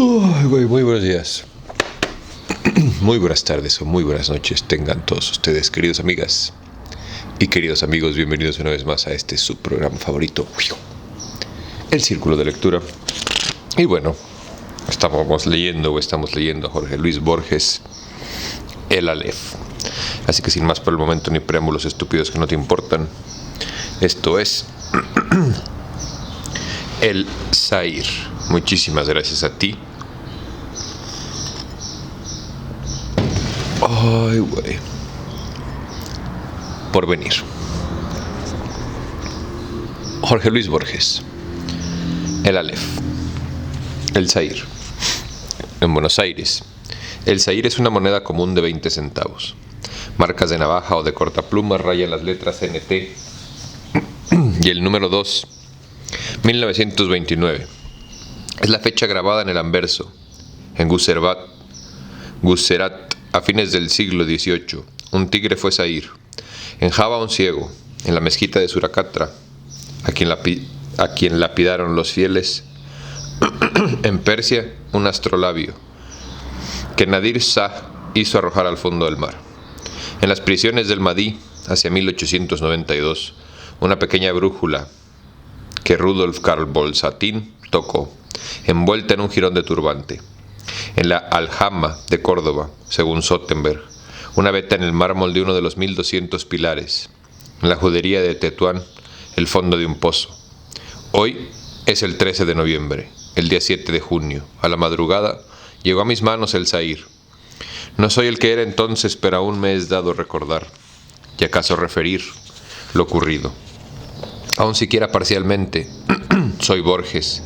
Muy buenos días, muy buenas tardes o muy buenas noches tengan todos ustedes, queridos amigas y queridos amigos. Bienvenidos una vez más a este su programa favorito, El Círculo de Lectura. Y bueno, estamos leyendo a Jorge Luis Borges, El Aleph. Así que sin más por el momento ni preámbulos estúpidos que no te importan, esto es El Zahir. Muchísimas gracias a ti. Ay, güey. Por venir. Jorge Luis Borges. El Aleph. El Zahir. En Buenos Aires, el Zahir es una moneda común de 20 centavos. Marcas de navaja o de cortapluma rayan las letras NT y el número 2, 1929. Es la fecha grabada en el anverso. En Guserat, a fines del siglo XVIII, un tigre fue Zahir. En Java, un ciego. En la mezquita de Suracatra, a quien lapidaron los fieles. En Persia, un astrolabio que Nadir Shah hizo arrojar al fondo del mar. En las prisiones del Mahdi, hacia 1892, una pequeña brújula que Rudolf Karl Bolsatín tocó, envuelta en un jirón de turbante. En la Aljama de Córdoba, según Sottenberg, una veta en el mármol de uno de los 1200 pilares. En la judería de Tetuán, el fondo de un pozo. Hoy es el 13 de noviembre, el día 7 de junio. A la madrugada llegó a mis manos el Zahir. No soy el que era entonces, pero aún me es dado recordar, y acaso referir, lo ocurrido. Aun siquiera parcialmente, soy Borges.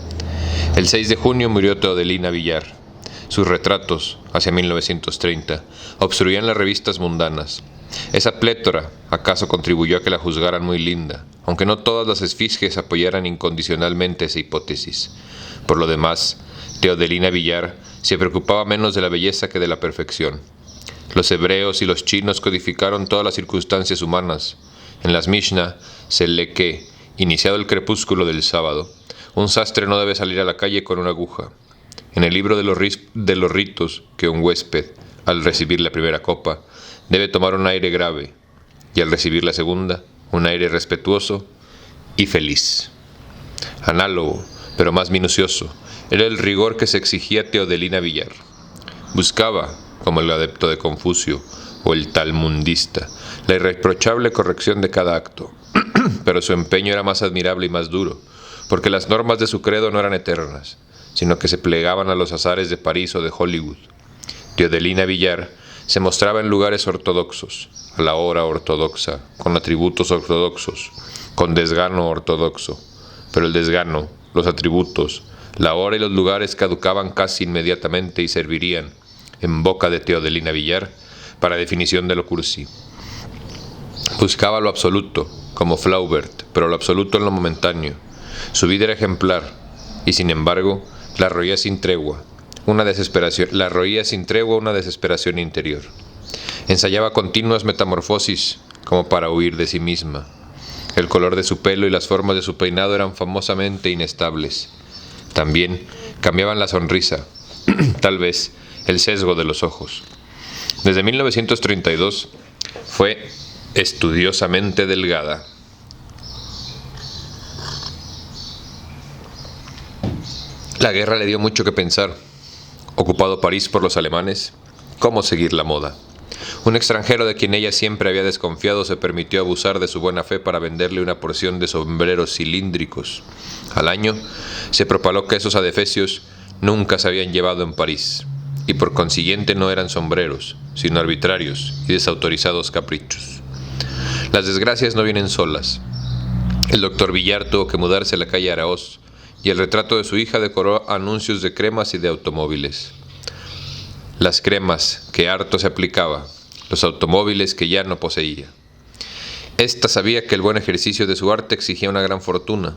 El 6 de junio murió Teodelina Villar. Sus retratos, hacia 1930, obstruían las revistas mundanas. Esa plétora acaso contribuyó a que la juzgaran muy linda, aunque no todas las esfinges apoyaran incondicionalmente esa hipótesis. Por lo demás, Teodelina Villar se preocupaba menos de la belleza que de la perfección. Los hebreos y los chinos codificaron todas las circunstancias humanas. En las Mishnah se lee que, iniciado el crepúsculo del sábado, un sastre no debe salir a la calle con una aguja. En el libro de los ritos, que un huésped, al recibir la primera copa, debe tomar un aire grave, y al recibir la segunda, un aire respetuoso y feliz. Análogo, pero más minucioso, era el rigor que se exigía a Teodelina Villar. Buscaba, como el adepto de Confucio o el talmudista, la irreprochable corrección de cada acto, pero su empeño era más admirable y más duro, porque las normas de su credo no eran eternas, sino que se plegaban a los azares de París o de Hollywood. Teodelina Villar se mostraba en lugares ortodoxos, a la hora ortodoxa, con atributos ortodoxos, con desgano ortodoxo, pero el desgano, los atributos, la hora y los lugares caducaban casi inmediatamente y servirían, en boca de Teodelina Villar, para definición de lo cursi. Buscaba lo absoluto, como Flaubert, pero lo absoluto en lo momentáneo. Su vida era ejemplar, y sin embargo, la roía sin tregua una desesperación interior. Ensayaba continuas metamorfosis, como para huir de sí misma. El color de su pelo y las formas de su peinado eran famosamente inestables. También cambiaban la sonrisa, tal vez el sesgo de los ojos. Desde 1932 fue estudiosamente delgada. La guerra le dio mucho que pensar. Ocupado París por los alemanes, ¿cómo seguir la moda? Un extranjero de quien ella siempre había desconfiado se permitió abusar de su buena fe para venderle una porción de sombreros cilíndricos. Al año se propaló que esos adefesios nunca se habían llevado en París, y por consiguiente no eran sombreros, sino arbitrarios y desautorizados caprichos. Las desgracias no vienen solas. El doctor Villar tuvo que mudarse a la calle Araoz, y el retrato de su hija decoró anuncios de cremas y de automóviles. Las cremas que harto se aplicaba, los automóviles que ya no poseía. Esta sabía que el buen ejercicio de su arte exigía una gran fortuna.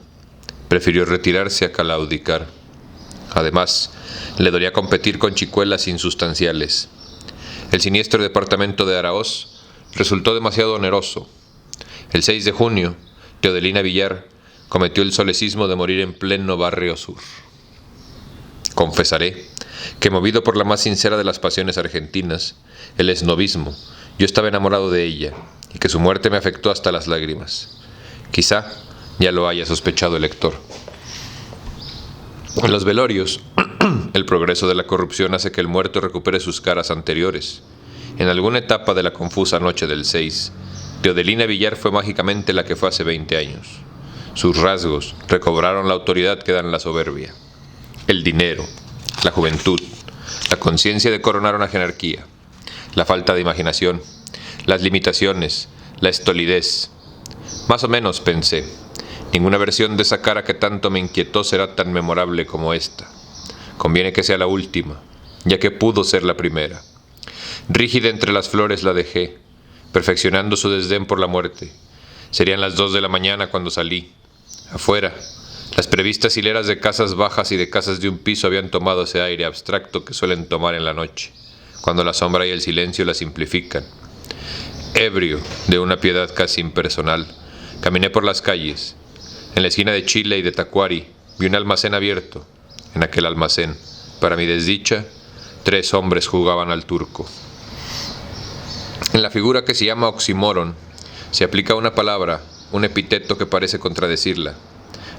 Prefirió retirarse a claudicar. Además, le dolía competir con chicuelas insustanciales. El siniestro departamento de Araoz resultó demasiado oneroso. El 6 de junio, Teodelina Villar cometió el solecismo de morir en pleno barrio sur. Confesaré que movido por la más sincera de las pasiones argentinas, el esnovismo, yo estaba enamorado de ella, y que su muerte me afectó hasta las lágrimas. Quizá ya lo haya sospechado el lector. En los velorios, el progreso de la corrupción hace que el muerto recupere sus caras anteriores. En alguna etapa de la confusa noche del 6, Teodelina Villar fue mágicamente la que fue hace 20 años. Sus rasgos recobraron la autoridad que dan la soberbia. El dinero, la juventud, la conciencia de coronar una jerarquía, la falta de imaginación, las limitaciones, la estolidez. Más o menos pensé, ninguna versión de esa cara que tanto me inquietó será tan memorable como esta. Conviene que sea la última, ya que pudo ser la primera. Rígida entre las flores la dejé, perfeccionando su desdén por la muerte. Serían las 2 de la mañana cuando salí. Afuera, las previstas hileras de casas bajas y de casas de un piso habían tomado ese aire abstracto que suelen tomar en la noche, cuando la sombra y el silencio la simplifican. Ebrio de una piedad casi impersonal, caminé por las calles. En la esquina de Chile y de Tacuari vi un almacén abierto. En aquel almacén, para mi desdicha, 3 hombres jugaban al turco. En la figura que se llama oxímoron, se aplica una palabra, un epíteto que parece contradecirla.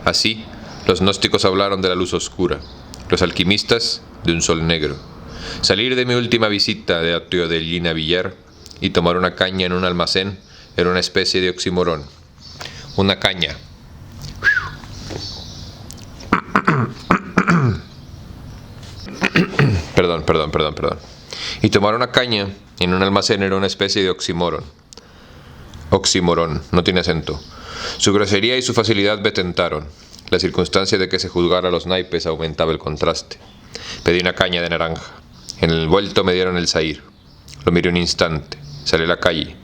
Así, los gnósticos hablaron de la luz oscura, los alquimistas de un sol negro. Salir de mi última visita de Teodelina Villar y tomar una caña en un almacén era una especie de oxímoron. Una caña. Perdón. Y tomar una caña en un almacén era una especie de oxímoron. Oxímoron, no tiene acento. Su grosería y su facilidad me tentaron. La circunstancia de que se juzgara a los naipes aumentaba el contraste. Pedí una caña de naranja. En el envuelto me dieron el zahir. Lo miré un instante. Salí a la calle,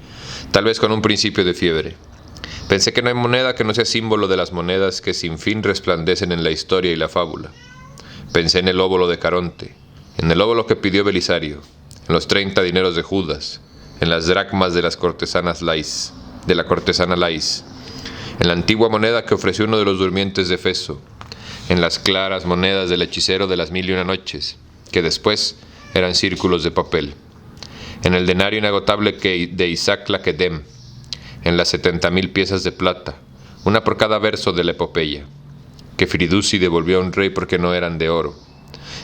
tal vez con un principio de fiebre. Pensé que no hay moneda que no sea símbolo de las monedas que sin fin resplandecen en la historia y la fábula. Pensé en el óbolo de Caronte, en el óbolo que pidió Belisario, en los 30 dineros de Judas, en las dracmas de las cortesanas Lais, de la cortesana Lais, en la antigua moneda que ofreció uno de los durmientes de Feso, en las claras monedas del hechicero de las 1001 noches, que después eran círculos de papel, en el denario inagotable de Isaac Laquedem, en las 70.000 piezas de plata, una por cada verso de la epopeya, que Firdousi devolvió a un rey porque no eran de oro,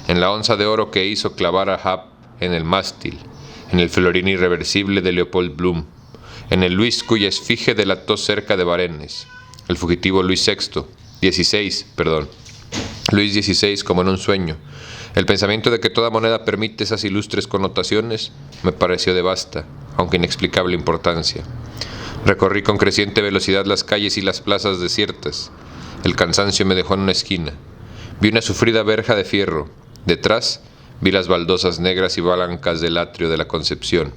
en la onza de oro que hizo clavar a Ahab en el mástil, en el florín irreversible de Leopold Bloom, en el Luis cuya esfinge delató cerca de Varennes, el fugitivo Luis XVI como en un sueño. El pensamiento de que toda moneda permite esas ilustres connotaciones me pareció de vasta, aunque inexplicable importancia. Recorrí con creciente velocidad las calles y las plazas desiertas. El cansancio me dejó en una esquina. Vi una sufrida verja de fierro. Detrás vi las baldosas negras y blancas del atrio de la Concepción.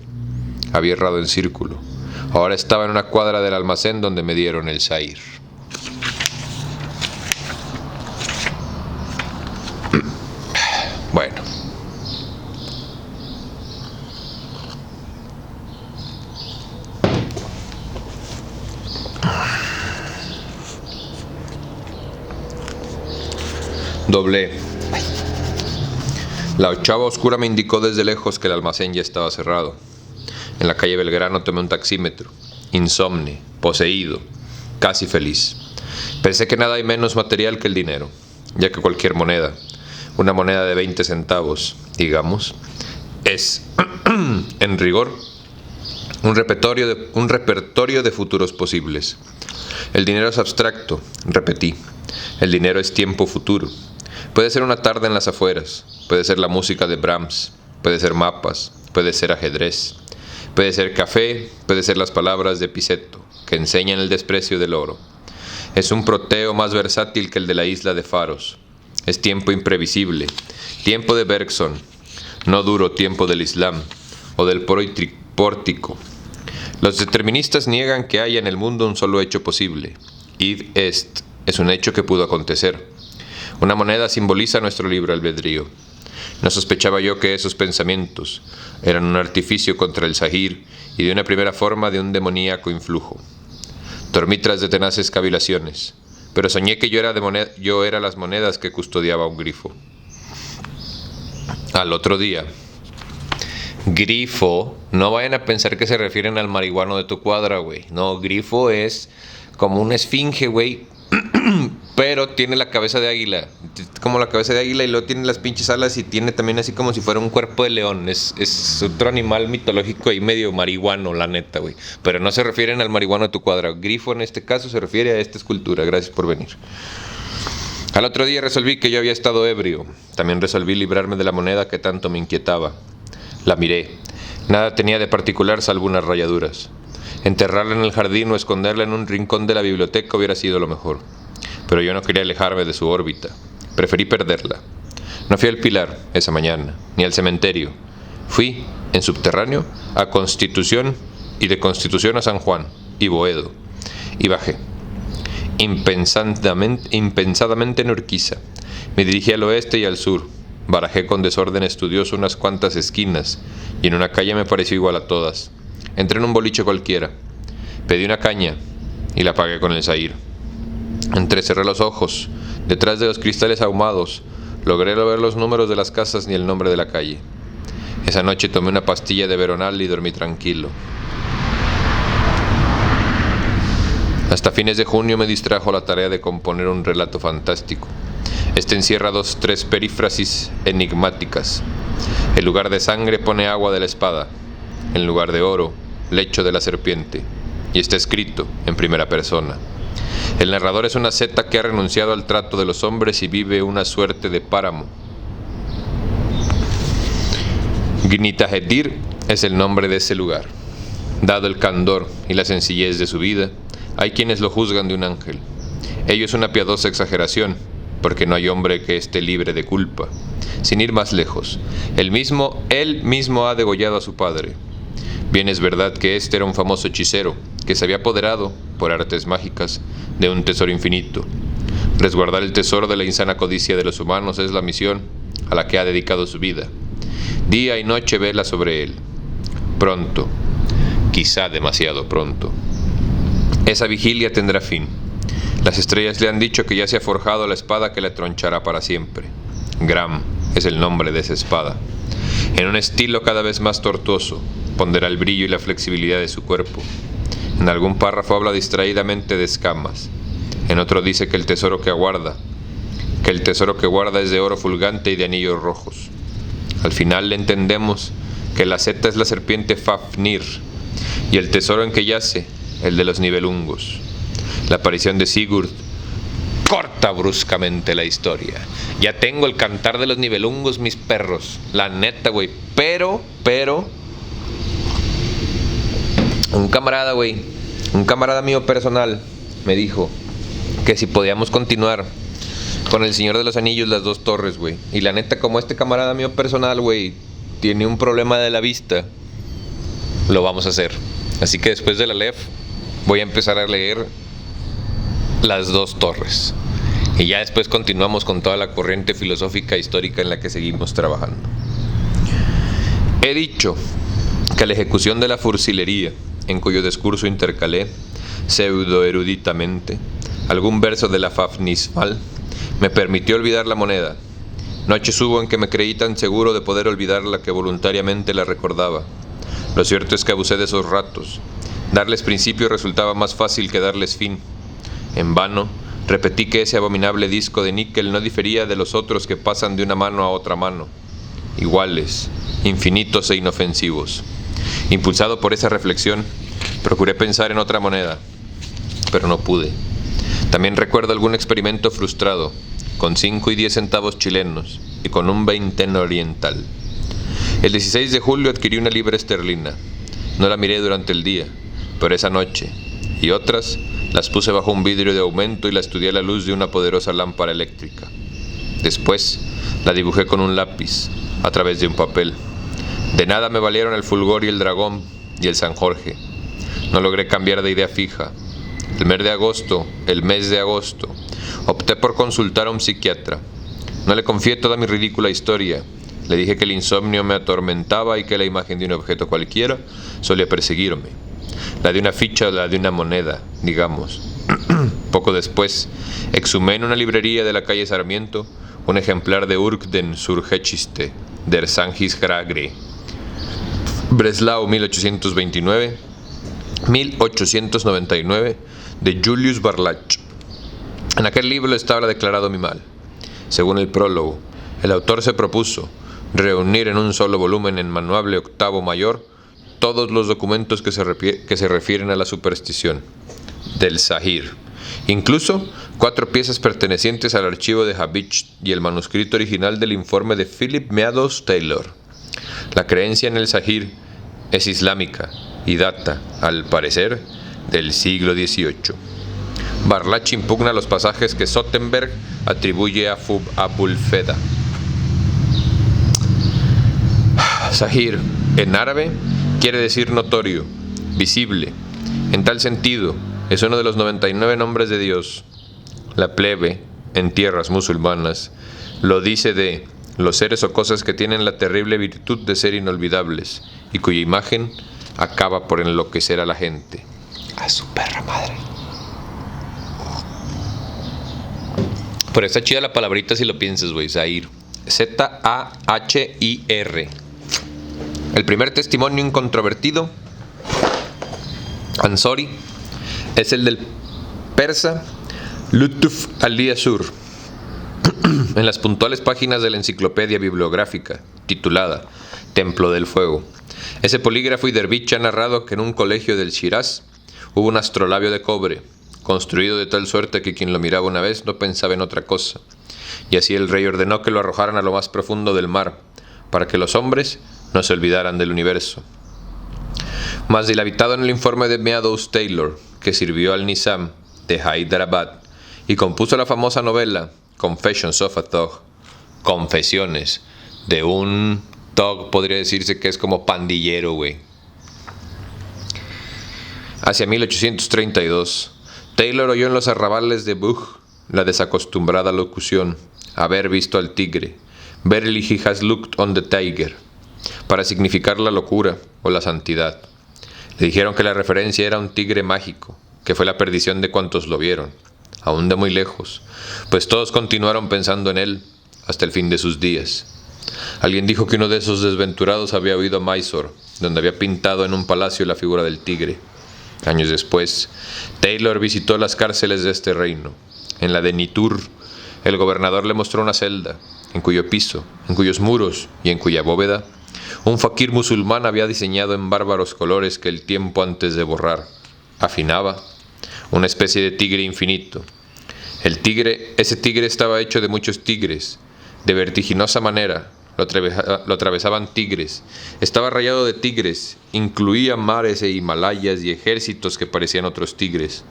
Había errado en círculo. Ahora estaba en una cuadra del almacén donde me dieron el zahir. Bueno. Doblé. La ochava oscura me indicó desde lejos que el almacén ya estaba cerrado. En la calle Belgrano tomé un taxímetro, insomne, poseído, casi feliz. Pensé que nada hay menos material que el dinero, ya que cualquier moneda, una moneda de 20 centavos, digamos, es, en rigor, un repertorio de futuros posibles. El dinero es abstracto, repetí. El dinero es tiempo futuro. Puede ser una tarde en las afueras, puede ser la música de Brahms, puede ser mapas, puede ser ajedrez, puede ser café, puede ser las palabras de Pisetto, que enseñan el desprecio del oro. Es un proteo más versátil que el de la isla de Faros. Es tiempo imprevisible, tiempo de Bergson, no duro tiempo del Islam o del pórtico. Los deterministas niegan que haya en el mundo un solo hecho posible. Id est es un hecho que pudo acontecer. Una moneda simboliza nuestro libre albedrío. No sospechaba yo que esos pensamientos eran un artificio contra el zahir y de una primera forma de un demoníaco influjo. Dormí tras de tenaces cavilaciones, pero soñé que yo era las monedas que custodiaba un grifo. Al otro día. Grifo, no vayan a pensar que se refieren al marihuano de tu cuadra, güey. No, grifo es como una esfinge, güey. Pero tiene la cabeza de águila. Como la cabeza de águila y luego tiene las pinches alas y tiene también así como si fuera un cuerpo de león. Es otro animal mitológico y medio marihuano, la neta, güey. Pero no se refieren al marihuano de tu cuadra. Grifo en este caso se refiere a esta escultura. Gracias por venir. Al otro día resolví que yo había estado ebrio. También resolví librarme de la moneda que tanto me inquietaba. La miré. Nada tenía de particular salvo unas rayaduras. Enterrarla en el jardín o esconderla en un rincón de la biblioteca hubiera sido lo mejor. Pero yo no quería alejarme de su órbita. Preferí perderla. No fui al Pilar esa mañana, ni al cementerio. Fui, en subterráneo, a Constitución y de Constitución a San Juan y Boedo. Y bajé. Impensadamente en Urquiza. Me dirigí al oeste y al sur. Barajé con desorden estudioso unas cuantas esquinas y en una calle me pareció igual a todas. Entré en un boliche cualquiera. Pedí una caña y la pagué con el Zahir. Entrecerré los ojos. Detrás de los cristales ahumados logré no ver los números de las casas ni el nombre de la calle. Esa noche tomé una pastilla de veronal y dormí tranquilo. Hasta fines de junio me distrajo la tarea de componer un relato fantástico. Este encierra tres perífrasis enigmáticas. En lugar de sangre pone agua de la espada. En lugar de oro, lecho de la serpiente. Y está escrito en primera persona. El narrador es una seta que ha renunciado al trato de los hombres y vive una suerte de páramo. Gnitahedir es el nombre de ese lugar. Dado el candor y la sencillez de su vida, hay quienes lo juzgan de un ángel. Ello es una piadosa exageración, porque no hay hombre que esté libre de culpa. Sin ir más lejos, él mismo ha degollado a su padre. Bien es verdad que este era un famoso hechicero, que se había apoderado, por artes mágicas, de un tesoro infinito. Resguardar el tesoro de la insana codicia de los humanos es la misión a la que ha dedicado su vida. Día y noche vela sobre él. Pronto, quizá demasiado pronto, esa vigilia tendrá fin. Las estrellas le han dicho que ya se ha forjado la espada que le tronchará para siempre. Gram es el nombre de esa espada. En un estilo cada vez más tortuoso, pondera el brillo y la flexibilidad de su cuerpo. En algún párrafo habla distraídamente de escamas. En otro dice que el tesoro que guarda es de oro fulgante y de anillos rojos. Al final le entendemos que la seta es la serpiente Fafnir y el tesoro en que yace, el de los Nibelungos. La aparición de Sigurd corta bruscamente la historia. Ya tengo el cantar de los Nibelungos, mis perros. La neta, güey. Pero un camarada mío personal me dijo que si podíamos continuar con El Señor de los Anillos, las dos torres, güey. Y la neta, como este camarada mío personal, güey, tiene un problema de la vista, lo vamos a hacer. Así que después de la LEF voy a empezar a leer las dos torres. Y ya después continuamos con toda la corriente filosófica histórica en la que seguimos trabajando. He dicho que la ejecución de la fusilería, en cuyo discurso intercalé, pseudo-eruditamente, algún verso de la Fafnismal, me permitió olvidar la moneda. Noches hubo en que me creí tan seguro de poder olvidarla que voluntariamente la recordaba. Lo cierto es que abusé de esos ratos. Darles principio resultaba más fácil que darles fin. En vano, repetí que ese abominable disco de níquel no difería de los otros que pasan de una mano a otra mano. Iguales, infinitos e inofensivos. Impulsado por esa reflexión, procuré pensar en otra moneda, pero no pude. También recuerdo algún experimento frustrado, con 5 y 10 centavos chilenos y con un veinteno oriental. El 16 de julio adquirí una libra esterlina. No la miré durante el día, pero esa noche y otras las puse bajo un vidrio de aumento y la estudié a la luz de una poderosa lámpara eléctrica. Después la dibujé con un lápiz a través de un papel. De nada me valieron el fulgor y el dragón y el San Jorge. No logré cambiar de idea fija. El mes de agosto, opté por consultar a un psiquiatra. No le confié toda mi ridícula historia. Le dije que el insomnio me atormentaba y que la imagen de un objeto cualquiera solía perseguirme. La de una ficha o la de una moneda, digamos. Poco después, exhumé en una librería de la calle Sarmiento un ejemplar de Urk den Surgechiste, der Sangis Gragre. Breslau 1899 de Julius Barlach. En aquel libro estaba declarado mi mal. Según el prólogo, el autor se propuso reunir en un solo volumen en manuable octavo mayor todos los documentos que se refieren a la superstición del Sahir, incluso 4 piezas pertenecientes al archivo de Habich y el manuscrito original del informe de Philip Meadows Taylor. La creencia en el Sahir es islámica y data, al parecer, del siglo XVIII. Barlach impugna los pasajes que Sottenberg atribuye a Abulfeda. Sahir, en árabe, quiere decir notorio, visible. En tal sentido, es uno de los 99 nombres de Dios. La plebe, en tierras musulmanas, lo dice de los seres o cosas que tienen la terrible virtud de ser inolvidables y cuya imagen acaba por enloquecer a la gente. A su perra madre. Pero está chida la palabrita si lo piensas, güey. Zahir. Z-A-H-I-R. El primer testimonio incontrovertido, Ansori, es el del persa Lutuf Ali Asur. En las puntuales páginas de la enciclopedia bibliográfica, titulada Templo del Fuego, ese polígrafo y dervich ha narrado que en un colegio del Shiraz hubo un astrolabio de cobre, construido de tal suerte que quien lo miraba una vez no pensaba en otra cosa, y así el rey ordenó que lo arrojaran a lo más profundo del mar, para que los hombres no se olvidaran del universo. Más dilatado en el informe de Meadows Taylor, que sirvió al Nizam de Hyderabad y compuso la famosa novela Confessions of a Thug, Confesiones de un thug, podría decirse que es como pandillero, güey. Hacia 1832, Taylor oyó en los arrabales de Bug la desacostumbrada locución, haber visto al tigre, verily he has looked on the tiger, para significar la locura o la santidad. Le dijeron que la referencia era un tigre mágico, que fue la perdición de cuantos lo vieron, aún de muy lejos, pues todos continuaron pensando en él hasta el fin de sus días. Alguien dijo que uno de esos desventurados había ido a Mysore, donde había pintado en un palacio la figura del tigre. Años después, Taylor visitó las cárceles de este reino. En la de Nitur, el gobernador le mostró una celda, en cuyo piso, en cuyos muros y en cuya bóveda, un fakir musulmán había diseñado en bárbaros colores que el tiempo antes de borrar afinaba una especie de tigre infinito. Ese tigre estaba hecho de muchos tigres, de vertiginosa manera, lo atravesaban tigres, estaba rayado de tigres, incluía mares e Himalayas y ejércitos que parecían otros tigres.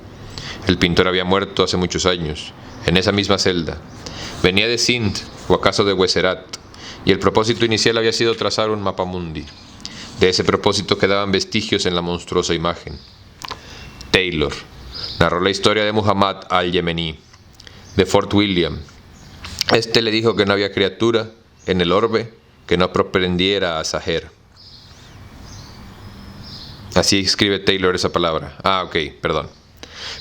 El pintor había muerto hace muchos años, en esa misma celda. Venía de Sindh, o acaso de Gujarat, y el propósito inicial había sido trazar un mapamundi. De ese propósito quedaban vestigios en la monstruosa imagen. Taylor narró la historia de Muhammad al-Yemení, de Fort William. Este le dijo que no había criatura en el orbe que no proprendiera a Saher. Así escribe Taylor esa palabra. Perdón.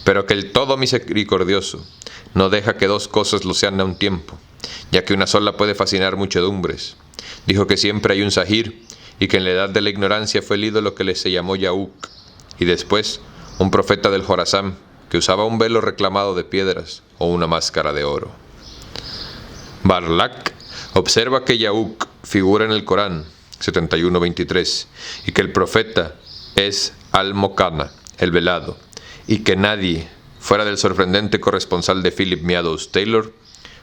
Pero que el todo misericordioso no deja que dos cosas lo sean a un tiempo, ya que una sola puede fascinar muchedumbres. Dijo que siempre hay un Sahir, y que en la edad de la ignorancia fue el ídolo que se llamó Yauk, y después un profeta del Jorazán, que usaba un velo reclamado de piedras o una máscara de oro. Barlach observa que Yauk figura en el Corán 71:23, y que el profeta es Al-Mokana, el velado, y que nadie, fuera del sorprendente corresponsal de Philip Meadows Taylor,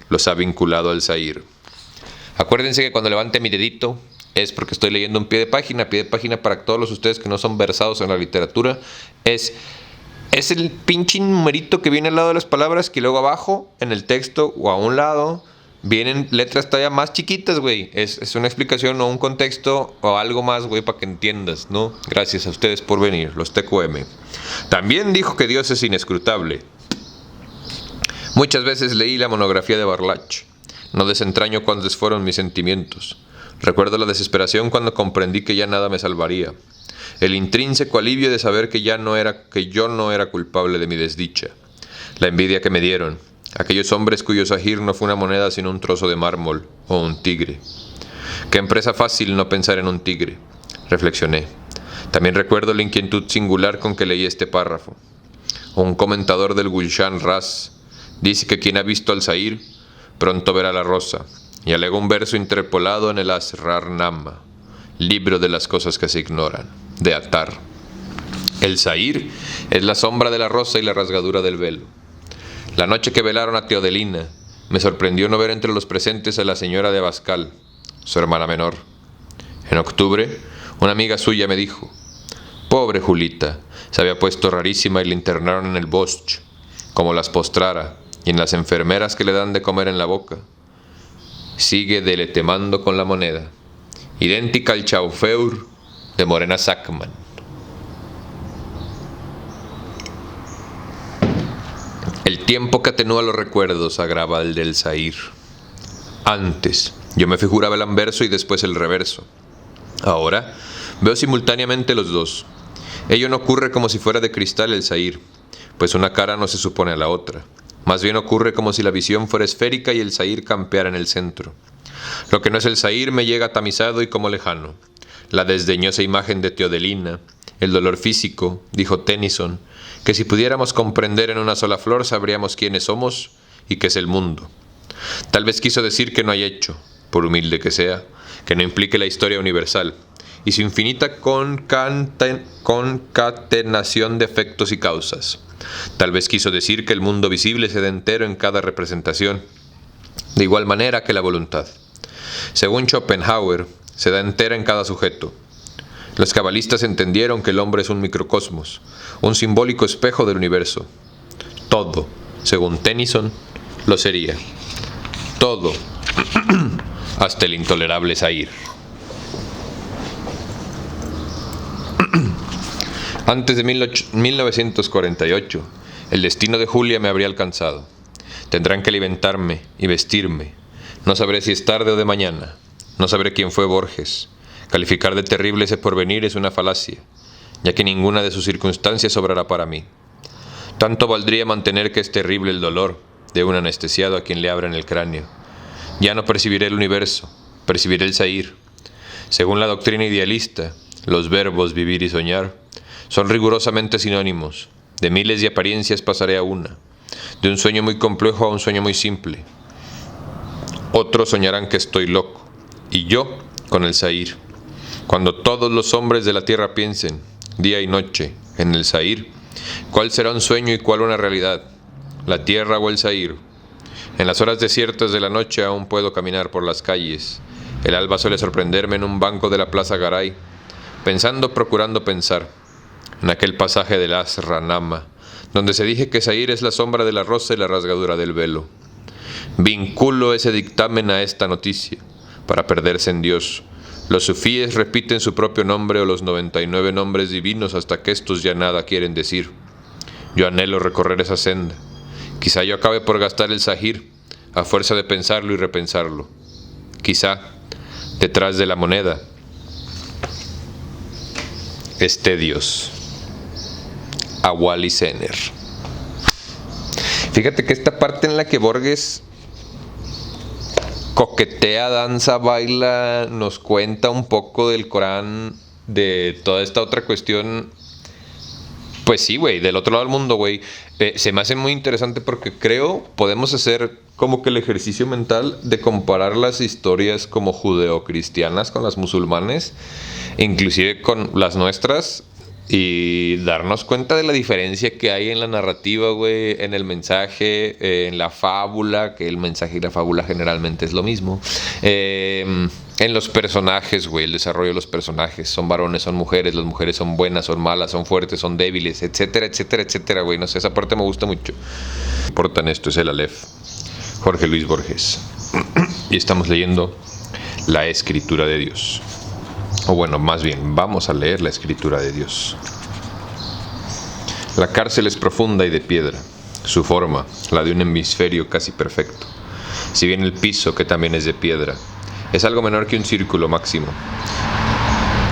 los ha vinculado al Sahir. Acuérdense que cuando levante mi dedito es porque estoy leyendo un pie de página. Pie de página, para todos los ustedes que no son versados en la literatura, es el pinche numerito que viene al lado de las palabras, que luego abajo, en el texto o a un lado, vienen letras todavía más chiquitas, güey. Es una explicación o un contexto o algo más, güey, para que entiendas, ¿no? Gracias a ustedes por venir, los TQM. También dijo que Dios es inescrutable. Muchas veces leí la monografía de Barlach. No desentraño cuáles fueron mis sentimientos. Recuerdo la desesperación cuando comprendí que ya nada me salvaría. El intrínseco alivio de saber que yo no era culpable de mi desdicha. La envidia que me dieron aquellos hombres cuyo Sahir no fue una moneda sino un trozo de mármol o un tigre. Qué empresa fácil no pensar en un tigre, reflexioné. También recuerdo la inquietud singular con que leí este párrafo. Un comentador del Gulshan Ras dice que quien ha visto al Zahir pronto verá la rosa, y alega un verso interpolado en el Asrarnama, libro de las cosas que se ignoran, de Attar. El Zahir es la sombra de la rosa y la rasgadura del velo. La noche que velaron a Teodelina, me sorprendió no ver entre los presentes a la señora de Abascal, su hermana menor. En octubre, una amiga suya me dijo: pobre Julita, se había puesto rarísima y la internaron en el Bosch, como las postrara, y en las enfermeras que le dan de comer en la boca. Sigue deletemando con la moneda, idéntica al Chaufeur de Morena Sackman. El tiempo que atenúa los recuerdos agrava el del Zahir. Antes, yo me figuraba el anverso y después el reverso. Ahora, veo simultáneamente los dos. Ello no ocurre como si fuera de cristal el Zahir, pues una cara no se supone a la otra. Más bien ocurre como si la visión fuera esférica y el Zahir campeara en el centro. Lo que no es el Zahir me llega tamizado y como lejano. La desdeñosa imagen de Teodelina, el dolor físico, dijo Tennyson, que si pudiéramos comprender en una sola flor sabríamos quiénes somos y qué es el mundo. Tal vez quiso decir que no hay hecho, por humilde que sea, que no implique la historia universal, y su infinita concatenación de efectos y causas. Tal vez quiso decir que el mundo visible se da entero en cada representación, de igual manera que la voluntad. Según Schopenhauer, se da entera en cada sujeto. Los cabalistas entendieron que el hombre es un microcosmos, un simbólico espejo del universo. Todo, según Tennyson, lo sería. Todo, hasta el intolerable Zahir. Antes de 1948, el destino de Julia me habría alcanzado. Tendrán que alimentarme y vestirme. No sabré si es tarde o de mañana. No sabré quién fue Borges. Calificar de terrible ese porvenir es una falacia, ya que ninguna de sus circunstancias obrará para mí. Tanto valdría mantener que es terrible el dolor de un anestesiado a quien le abren el cráneo. Ya no percibiré el universo, percibiré el Zahir. Según la doctrina idealista, los verbos vivir y soñar son rigurosamente sinónimos. De miles de apariencias pasaré a una, de un sueño muy complejo a un sueño muy simple. Otros soñarán que estoy loco, y yo con el Zahir. Cuando todos los hombres de la tierra piensen, día y noche, en el Zahir, ¿cuál será un sueño y cuál una realidad? ¿La tierra o el Zahir? En las horas desiertas de la noche aún puedo caminar por las calles. El alba suele sorprenderme en un banco de la Plaza Garay, procurando pensar, en aquel pasaje del Asrarnama, donde se dice que Zahir es la sombra de la rosa y la rasgadura del velo. Vinculo ese dictamen a esta noticia, para perderse en Dios. Los sufíes repiten su propio nombre o los 99 nombres divinos hasta que estos ya nada quieren decir. Yo anhelo recorrer esa senda. Quizá yo acabe por gastar el Zahir, a fuerza de pensarlo y repensarlo. Quizá, detrás de la moneda, esté Dios. A Wally Zener. Fíjate que esta parte en la que Borges coquetea, danza, baila, nos cuenta un poco del Corán, de toda esta otra cuestión. Pues sí, güey, del otro lado del mundo, güey. Se me hace muy interesante porque creo podemos hacer como que el ejercicio mental de comparar las historias como judeocristianas con las musulmanes, inclusive con las nuestras, y darnos cuenta de la diferencia que hay en la narrativa, güey, en el mensaje, en la fábula, que el mensaje y la fábula generalmente es lo mismo. En los personajes, güey, el desarrollo de los personajes. Son varones, son mujeres, las mujeres son buenas, son malas, son fuertes, son débiles, etcétera, etcétera, etcétera, güey. No sé, esa parte me gusta mucho. Importan esto, es el Aleph. Jorge Luis Borges. Y estamos leyendo la Escritura de Dios. O bueno, más bien, vamos a leer la Escritura de Dios. La cárcel es profunda y de piedra. Su forma, la de un hemisferio casi perfecto. Si bien el piso, que también es de piedra, es algo menor que un círculo máximo,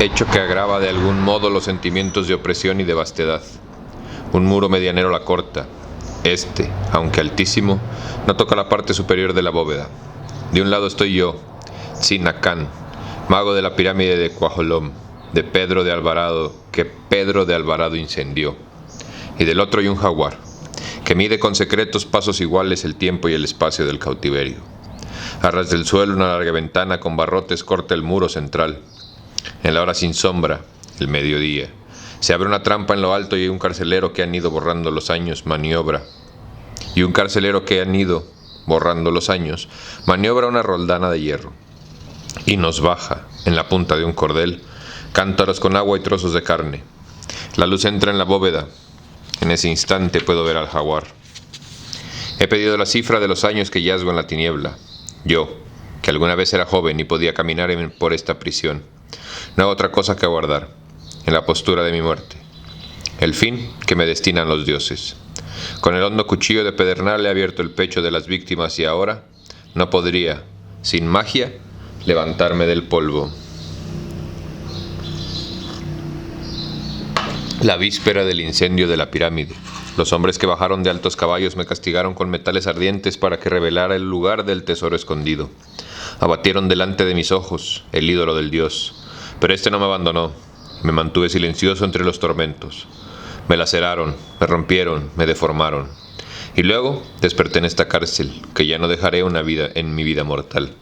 hecho que agrava de algún modo los sentimientos de opresión y de vastedad. Un muro medianero la corta. Este, aunque altísimo, no toca la parte superior de la bóveda. De un lado estoy yo, Tzinacán, mago de la pirámide de Cuajolom, de Pedro de Alvarado, que Pedro de Alvarado incendió. Y del otro hay un jaguar, que mide con secretos pasos iguales el tiempo y el espacio del cautiverio. A ras del suelo una larga ventana con barrotes corta el muro central. En la hora sin sombra, el mediodía, se abre una trampa en lo alto y un carcelero que han ido borrando los años maniobra. Y un carcelero que han ido borrando los años maniobra una roldana de hierro. Y nos baja, en la punta de un cordel, cántaros con agua y trozos de carne. La luz entra en la bóveda. En ese instante puedo ver al jaguar. He pedido la cifra de los años que yazgo en la tiniebla. Yo, que alguna vez era joven y podía caminar por esta prisión, no hago otra cosa que aguardar, en la postura de mi muerte, el fin que me destinan los dioses. Con el hondo cuchillo de pedernal he abierto el pecho de las víctimas y ahora no podría, sin magia, levantarme del polvo. La víspera del incendio de la pirámide, los hombres que bajaron de altos caballos me castigaron con metales ardientes para que revelara el lugar del tesoro escondido. Abatieron delante de mis ojos el ídolo del dios, pero este no me abandonó. Me mantuve silencioso entre los tormentos. Me laceraron, me rompieron, me deformaron. Y luego desperté en esta cárcel, que ya no dejaré una vida en mi vida mortal.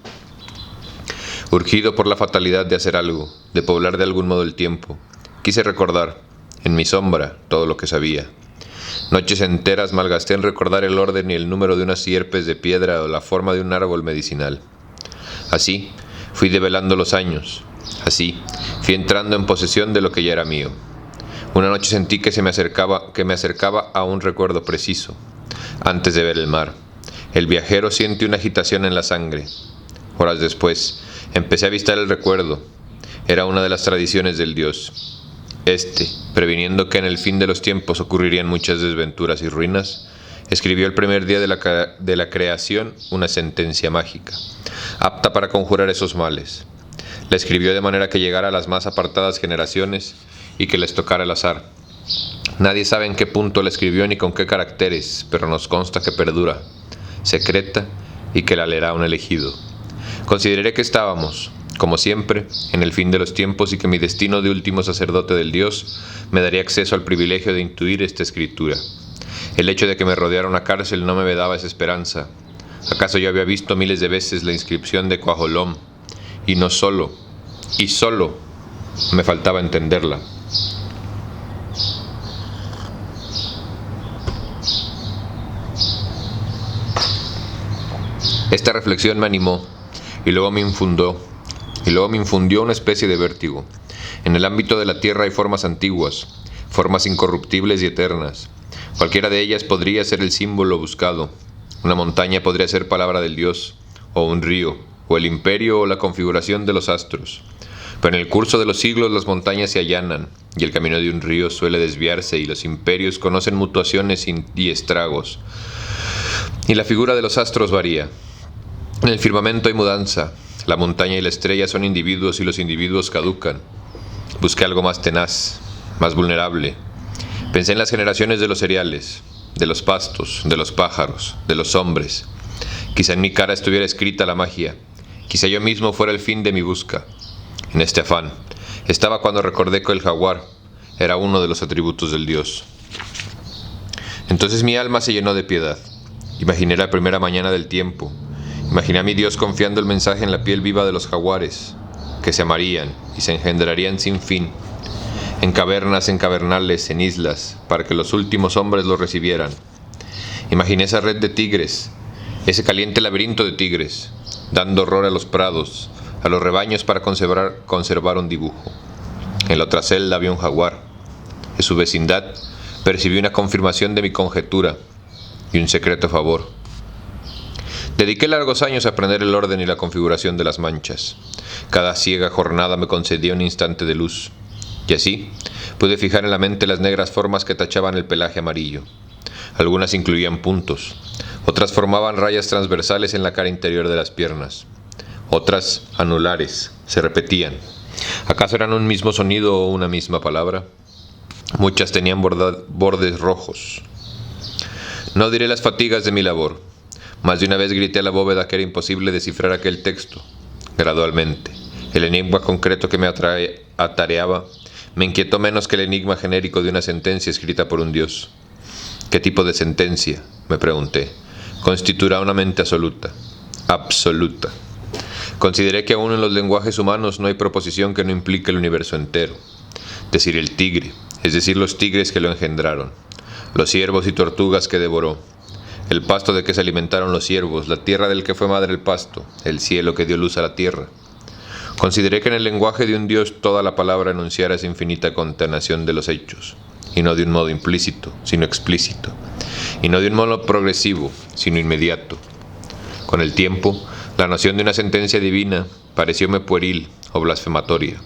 Urgido por la fatalidad de hacer algo, de poblar de algún modo el tiempo, quise recordar, en mi sombra, todo lo que sabía. Noches enteras malgasté en recordar el orden y el número de unas sierpes de piedra o la forma de un árbol medicinal. Así fui develando los años. Así fui entrando en posesión de lo que ya era mío. Una noche sentí que me acercaba a un recuerdo preciso. Antes de ver el mar, el viajero siente una agitación en la sangre. Horas después, empecé a avistar el recuerdo. Era una de las tradiciones del dios. Previniendo que en el fin de los tiempos ocurrirían muchas desventuras y ruinas, escribió el primer día de la creación una sentencia mágica, apta para conjurar esos males. La escribió de manera que llegara a las más apartadas generaciones y que les tocara el azar. Nadie sabe en qué punto la escribió ni con qué caracteres, pero nos consta que perdura, secreta y que la leerá un elegido. Consideré que estábamos, como siempre, en el fin de los tiempos y que mi destino de último sacerdote del Dios me daría acceso al privilegio de intuir esta escritura. El hecho de que me rodeara una cárcel no me daba esa esperanza. ¿Acaso yo había visto miles de veces la inscripción de Cuajolom? Y no solo, y solo me faltaba entenderla. Esta reflexión me animó y luego me infundió una especie de vértigo. En el ámbito de la tierra hay formas antiguas, formas incorruptibles y eternas. Cualquiera de ellas podría ser el símbolo buscado. Una montaña podría ser palabra del dios, o un río, o el imperio o la configuración de los astros. Pero en el curso de los siglos las montañas se allanan, y el camino de un río suele desviarse, y los imperios conocen mutuaciones y estragos. Y la figura de los astros varía. En el firmamento hay mudanza. La montaña y la estrella son individuos y los individuos caducan. Busqué algo más tenaz, más vulnerable. Pensé en las generaciones de los cereales, de los pastos, de los pájaros, de los hombres. Quizá en mi cara estuviera escrita la magia. Quizá yo mismo fuera el fin de mi busca. En este afán estaba cuando recordé que el jaguar era uno de los atributos del dios. Entonces mi alma se llenó de piedad. Imaginé la primera mañana del tiempo. Imaginé a mi Dios confiando el mensaje en la piel viva de los jaguares, que se amarían y se engendrarían sin fin, en cavernas, en cavernales, en islas, para que los últimos hombres los recibieran. Imaginé esa red de tigres, ese caliente laberinto de tigres, dando horror a los prados, a los rebaños para conservar un dibujo. En la otra celda había un jaguar. En su vecindad percibí una confirmación de mi conjetura y un secreto favor. Dediqué largos años a aprender el orden y la configuración de las manchas. Cada ciega jornada me concedía un instante de luz, y así pude fijar en la mente las negras formas que tachaban el pelaje amarillo. Algunas incluían puntos, otras formaban rayas transversales en la cara interior de las piernas, otras anulares, se repetían. ¿Acaso eran un mismo sonido o una misma palabra? Muchas tenían bordes rojos. No diré las fatigas de mi labor. Más de una vez grité a la bóveda que era imposible descifrar aquel texto. Gradualmente, El enigma concreto que me atareaba me inquietó menos que el enigma genérico de una sentencia escrita por un dios. ¿Qué tipo de sentencia?, me pregunté, constituirá una mente absoluta. Absoluta. Consideré que aún en los lenguajes humanos no hay proposición que no implique el universo entero. Decir el tigre, es decir, los tigres que lo engendraron, los ciervos y tortugas que devoró, el pasto de que se alimentaron los ciervos, la tierra del que fue madre el pasto, el cielo que dio luz a la tierra. Consideré que en el lenguaje de un dios toda la palabra enunciara esa infinita concatenación de los hechos, y no de un modo implícito, sino explícito, y no de un modo progresivo, sino inmediato. Con el tiempo, la noción de una sentencia divina parecióme pueril o blasfematoria.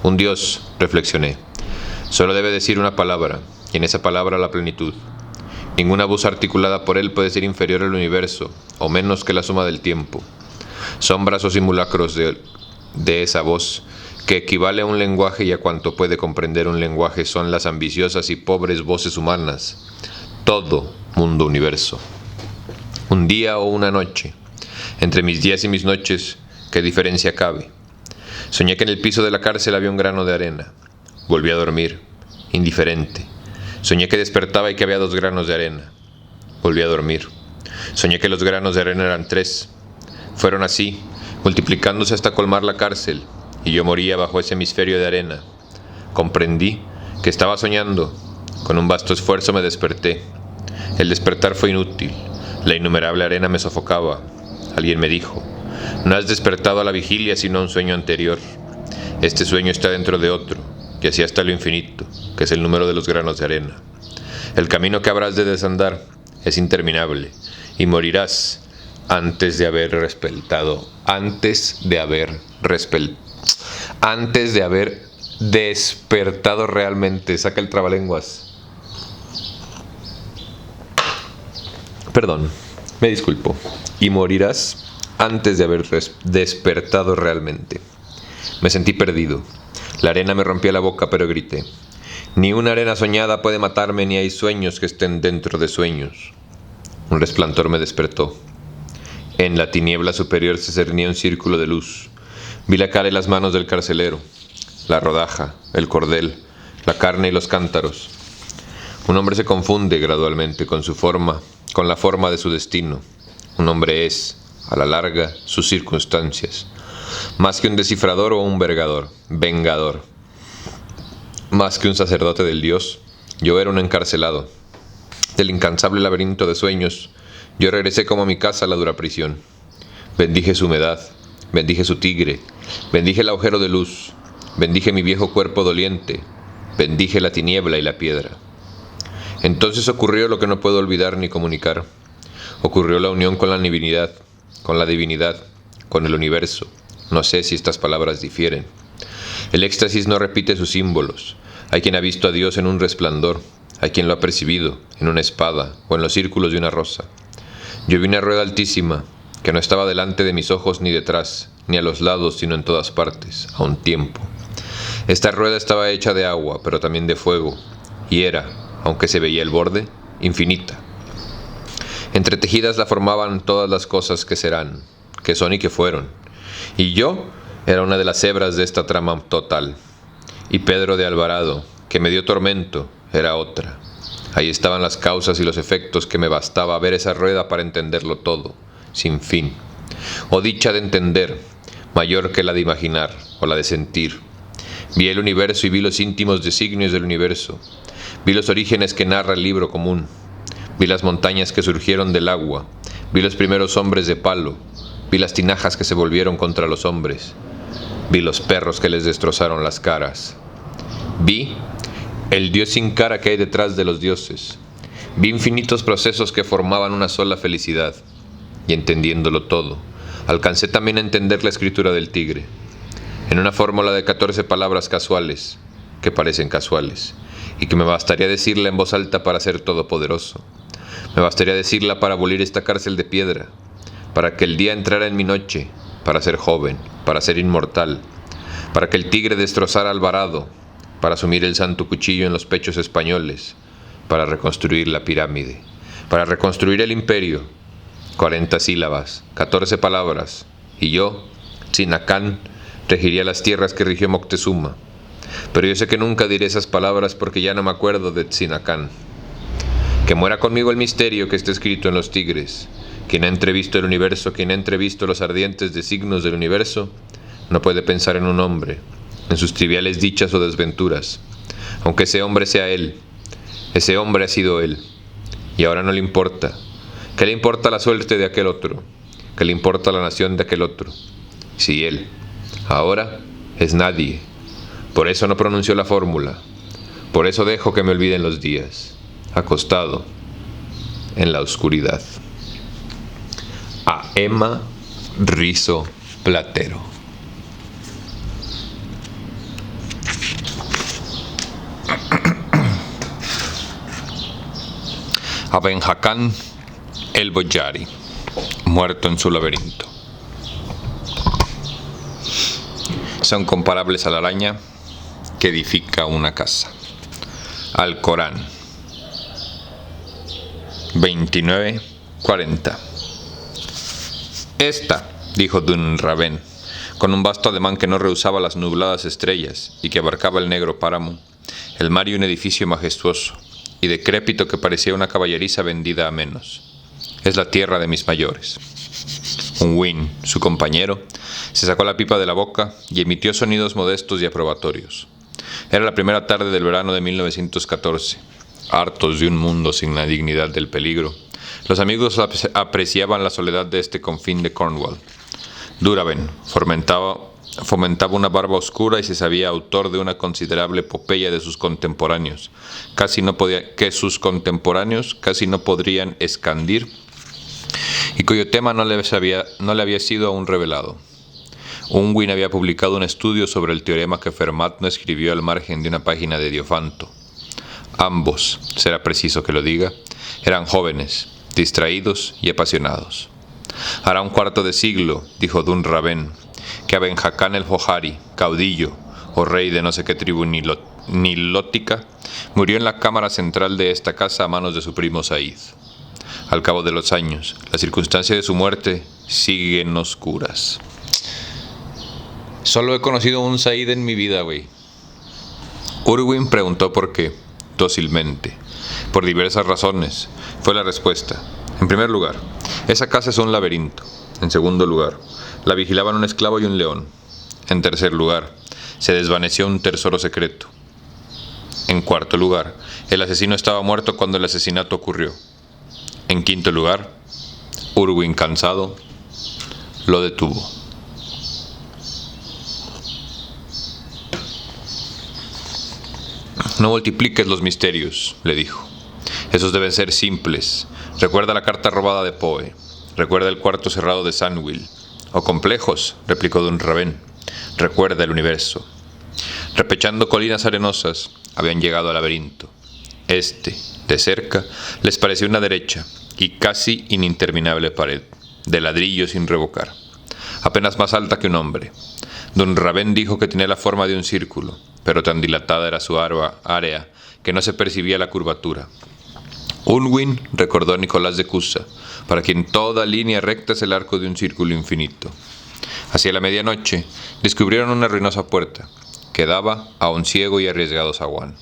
Un dios, reflexioné, solo debe decir una palabra, y en esa palabra la plenitud. Ninguna voz articulada por él puede ser inferior al universo, o menos que la suma del tiempo. Sombras o simulacros de esa voz, que equivale a un lenguaje y a cuanto puede comprender un lenguaje, son las ambiciosas y pobres voces humanas. Todo mundo universo. Un día o una noche. Entre mis días y mis noches, ¿qué diferencia cabe? Soñé que en el piso de la cárcel había un grano de arena. Volví a dormir, indiferente. Soñé que despertaba y que había 2 granos de arena. Volví a dormir. Soñé que los granos de arena eran 3. Fueron así, multiplicándose hasta colmar la cárcel, y yo moría bajo ese hemisferio de arena. Comprendí que estaba soñando. Con un vasto esfuerzo me desperté. El despertar fue inútil. La innumerable arena me sofocaba. Alguien me dijo: no has despertado a la vigilia sino a un sueño anterior. Este sueño está dentro de otro, y así hasta lo infinito, que es el número de los granos de arena. El camino que habrás de desandar es interminable, y morirás antes de haber despertado realmente. Saca el trabalenguas. Perdón, me disculpo. Y morirás antes de haber despertado realmente. Me sentí perdido. La arena me rompía la boca, pero grité: ni una arena soñada puede matarme, ni hay sueños que estén dentro de sueños. Un resplandor me despertó. En la tiniebla superior se cernía un círculo de luz. Vi la cara y las manos del carcelero, la rodaja, el cordel, la carne y los cántaros. Un hombre se confunde gradualmente con la forma de su destino. Un hombre es, a la larga, sus circunstancias. Más que un descifrador o un vengador. Más que un sacerdote del Dios, yo era un encarcelado. Del incansable laberinto de sueños, yo regresé como a mi casa a la dura prisión. Bendije su humedad, bendije su tigre, bendije el agujero de luz, bendije mi viejo cuerpo doliente, bendije la tiniebla y la piedra. Entonces ocurrió lo que no puedo olvidar ni comunicar. Ocurrió la unión con la divinidad, con el universo. No sé si estas palabras difieren. El éxtasis no repite sus símbolos. Hay quien ha visto a Dios en un resplandor, hay quien lo ha percibido en una espada o en los círculos de una rosa. Yo vi una rueda altísima, que no estaba delante de mis ojos ni detrás, ni a los lados, sino en todas partes, a un tiempo. Esta rueda estaba hecha de agua, pero también de fuego, y era, aunque se veía el borde, infinita. Entretejidas la formaban todas las cosas que serán, que son y que fueron. Y yo era una de las hebras de esta trama total. Y Pedro de Alvarado, que me dio tormento, era otra. Ahí estaban las causas y los efectos que me bastaba ver esa rueda para entenderlo todo, sin fin. Oh dicha de entender, mayor que la de imaginar o la de sentir. Vi el universo y vi los íntimos designios del universo. Vi los orígenes que narra el libro común. Vi las montañas que surgieron del agua. Vi los primeros hombres de palo. Vi las tinajas que se volvieron contra los hombres. Vi los perros que les destrozaron las caras. Vi el Dios sin cara que hay detrás de los dioses. Vi infinitos procesos que formaban una sola felicidad. Y entendiéndolo todo, alcancé también a entender la escritura del tigre. En una fórmula de 14 palabras casuales, que parecen casuales, y que me bastaría decirla en voz alta para ser todopoderoso. Me bastaría decirla para abolir esta cárcel de piedra, para que el día entrara en mi noche, para ser joven, para ser inmortal, para que el tigre destrozara a Alvarado, para asumir el santo cuchillo en los pechos españoles, para reconstruir la pirámide, para reconstruir el imperio. 40 sílabas, 14 palabras, y yo, Sinacán, Regiría las tierras que rigió Moctezuma. Pero yo sé que nunca diré esas palabras porque ya no me acuerdo de Tzinacán. Que muera conmigo el misterio que está escrito en los tigres. Quien ha entrevisto el universo, quien ha entrevisto los ardientes designios del universo, no puede pensar en un hombre, en sus triviales dichas o desventuras, aunque ese hombre sea él. Ese hombre ha sido él, y ahora no le importa. ¿Qué le importa la suerte de aquel otro? ¿Qué le importa la nación de aquel otro? Si él, ahora, es nadie. Por eso no pronunció la fórmula. Por eso dejo que me olviden los días, acostado en la oscuridad. A Emma Rizo Platero. Aben Hakan el Boyari, muerto en su laberinto. Son comparables a la araña que edifica una casa. Al Corán 29:40. Esta, dijo Dunraven, con un vasto ademán que no rehusaba las nubladas estrellas y que abarcaba el negro páramo, el mar y un edificio majestuoso y decrépito que parecía una caballeriza vendida a menos. Es la tierra de mis mayores. Unwin, su compañero, se sacó la pipa de la boca y emitió sonidos modestos y aprobatorios. Era la primera tarde del verano de 1914. Hartos de un mundo sin la dignidad del peligro, los amigos apreciaban la soledad de este confín de Cornwall. Dunraven fomentaba una barba oscura y se sabía autor de una considerable epopeya de sus contemporáneos, que sus contemporáneos casi no podrían escandir y cuyo tema no le había sido aún revelado. Unwin había publicado un estudio sobre el teorema que Fermat no escribió al margen de una página de Diofanto. Ambos, será preciso que lo diga, eran jóvenes, distraídos y apasionados. Hará un cuarto de siglo, dijo Dunraven, que Aben Hakan el Boyari, caudillo o rey de no sé qué tribu nilótica, murió en la cámara central de esta casa a manos de su primo Said. Al cabo de los años, las circunstancias de su muerte siguen oscuras. Solo he conocido un Said en mi vida, güey. Urwin preguntó por qué, dócilmente. Por diversas razones, fue la respuesta. En primer lugar, esa casa es un laberinto. En segundo lugar, la vigilaban un esclavo y un león. En tercer lugar, se desvaneció un tesoro secreto. En cuarto lugar, el asesino estaba muerto cuando el asesinato ocurrió. En quinto lugar, Urwin, cansado, lo detuvo. No multipliques los misterios, le dijo. Esos deben ser simples. Recuerda la carta robada de Poe. Recuerda el cuarto cerrado de Sandwell. O complejos, replicó Dunraven. Recuerda el universo. Repechando colinas arenosas, habían llegado al laberinto. De cerca, les pareció una derecha y casi ininterminable pared, de ladrillo sin revocar, apenas más alta que un hombre. Dunraven dijo que tenía la forma de un círculo, pero tan dilatada era su área que no se percibía la curvatura. Unwin recordó a Nicolás de Cusa, para quien toda línea recta es el arco de un círculo infinito. Hacia la medianoche, descubrieron una ruinosa puerta, que daba a un ciego y arriesgado zaguán.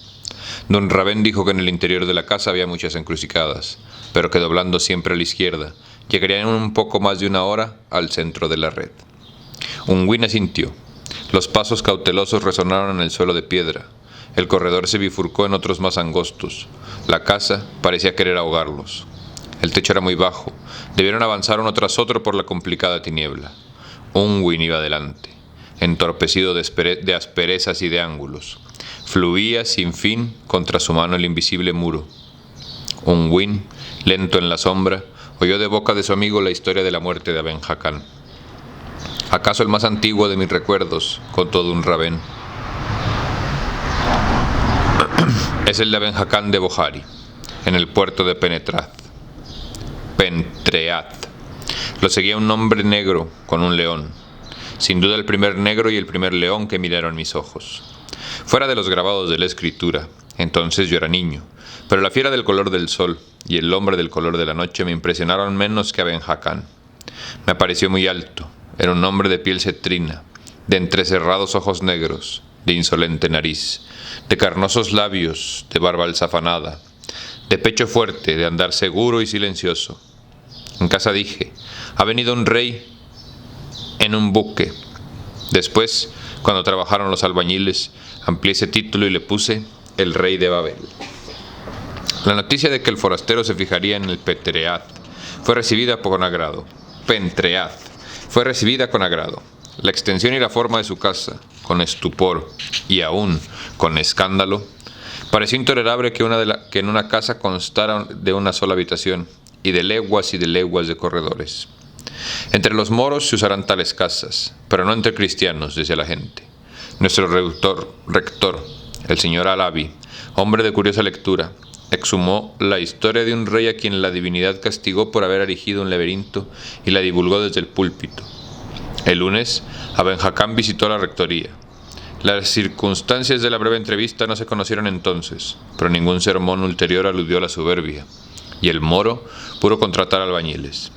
Dunraven dijo que en el interior de la casa había muchas encrucijadas, pero que doblando siempre a la izquierda, llegarían en un poco más de una hora al centro de la red. Unwin asintió. Los pasos cautelosos resonaron en el suelo de piedra. El corredor se bifurcó en otros más angostos. La casa parecía querer ahogarlos. El techo era muy bajo. Debieron avanzar uno tras otro por la complicada tiniebla. Unwin iba adelante, entorpecido de asperezas y de ángulos. Fluía sin fin contra su mano el invisible muro. Unwin, lento en la sombra, oyó de boca de su amigo la historia de la muerte de Aben Hakan. ¿Acaso el más antiguo de mis recuerdos? Contó Dunraven. Es el de Aben Hakan de Boyari, en el puerto de Pentreath. Lo seguía un hombre negro con un león. Sin duda el primer negro y el primer león que miraron mis ojos. Fuera de los grabados de la escritura, entonces yo era niño, pero la fiera del color del sol y el hombre del color de la noche me impresionaron menos que Aben Hakan. Me pareció muy alto. Era un hombre de piel cetrina, de entrecerrados ojos negros, de insolente nariz, de carnosos labios, de barba alzafanada, de pecho fuerte, de andar seguro y silencioso. En casa dije, ha venido un rey en un buque. Después, cuando trabajaron los albañiles, amplié ese título y le puse el rey de Babel. La noticia de que el forastero se fijaría en el Pentreath fue recibida con agrado. Fue recibida con agrado. La extensión y la forma de su casa, con estupor y aún con escándalo, pareció intolerable que en una casa constara de una sola habitación y de leguas de corredores. Entre los moros se usarán tales casas, pero no entre cristianos, decía la gente. Nuestro rector, el señor Alavi, hombre de curiosa lectura, exhumó la historia de un rey a quien la divinidad castigó por haber erigido un laberinto y la divulgó desde el púlpito. El lunes, Aben Hakam visitó la rectoría. Las circunstancias de la breve entrevista no se conocieron entonces, pero ningún sermón ulterior aludió a la soberbia, y el moro pudo contratar albañiles.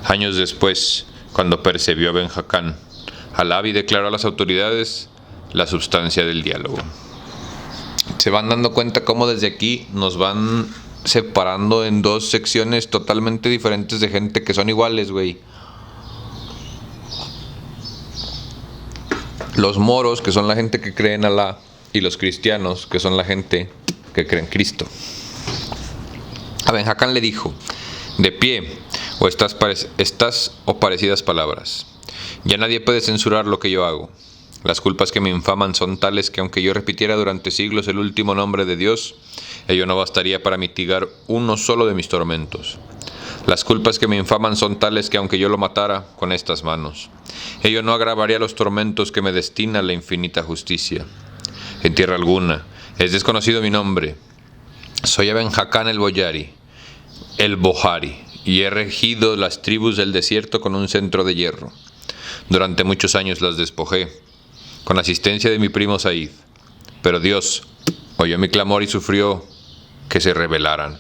Años después, cuando percibió Aben Hakam, Alavi declaró a las autoridades la substancia del diálogo. Se van dando cuenta cómo desde aquí nos van separando en dos secciones totalmente diferentes de gente que son iguales, güey. Los moros, que son la gente que cree en Alá, y los cristianos, que son la gente que cree en Cristo. Aben Hakam le dijo, de pie, o estas o parecidas palabras. Ya nadie puede censurar lo que yo hago. Las culpas que me infaman son tales que aunque yo repitiera durante siglos el último nombre de Dios, ello no bastaría para mitigar uno solo de mis tormentos. Las culpas que me infaman son tales que aunque yo lo matara con estas manos, ello no agravaría los tormentos que me destina la infinita justicia. En tierra alguna es desconocido mi nombre. Soy Aben Hakam el Bohari, y he regido las tribus del desierto con un cetro de hierro. Durante muchos años las despojé, con la asistencia de mi primo Said. Pero Dios oyó mi clamor y sufrió que se rebelaran.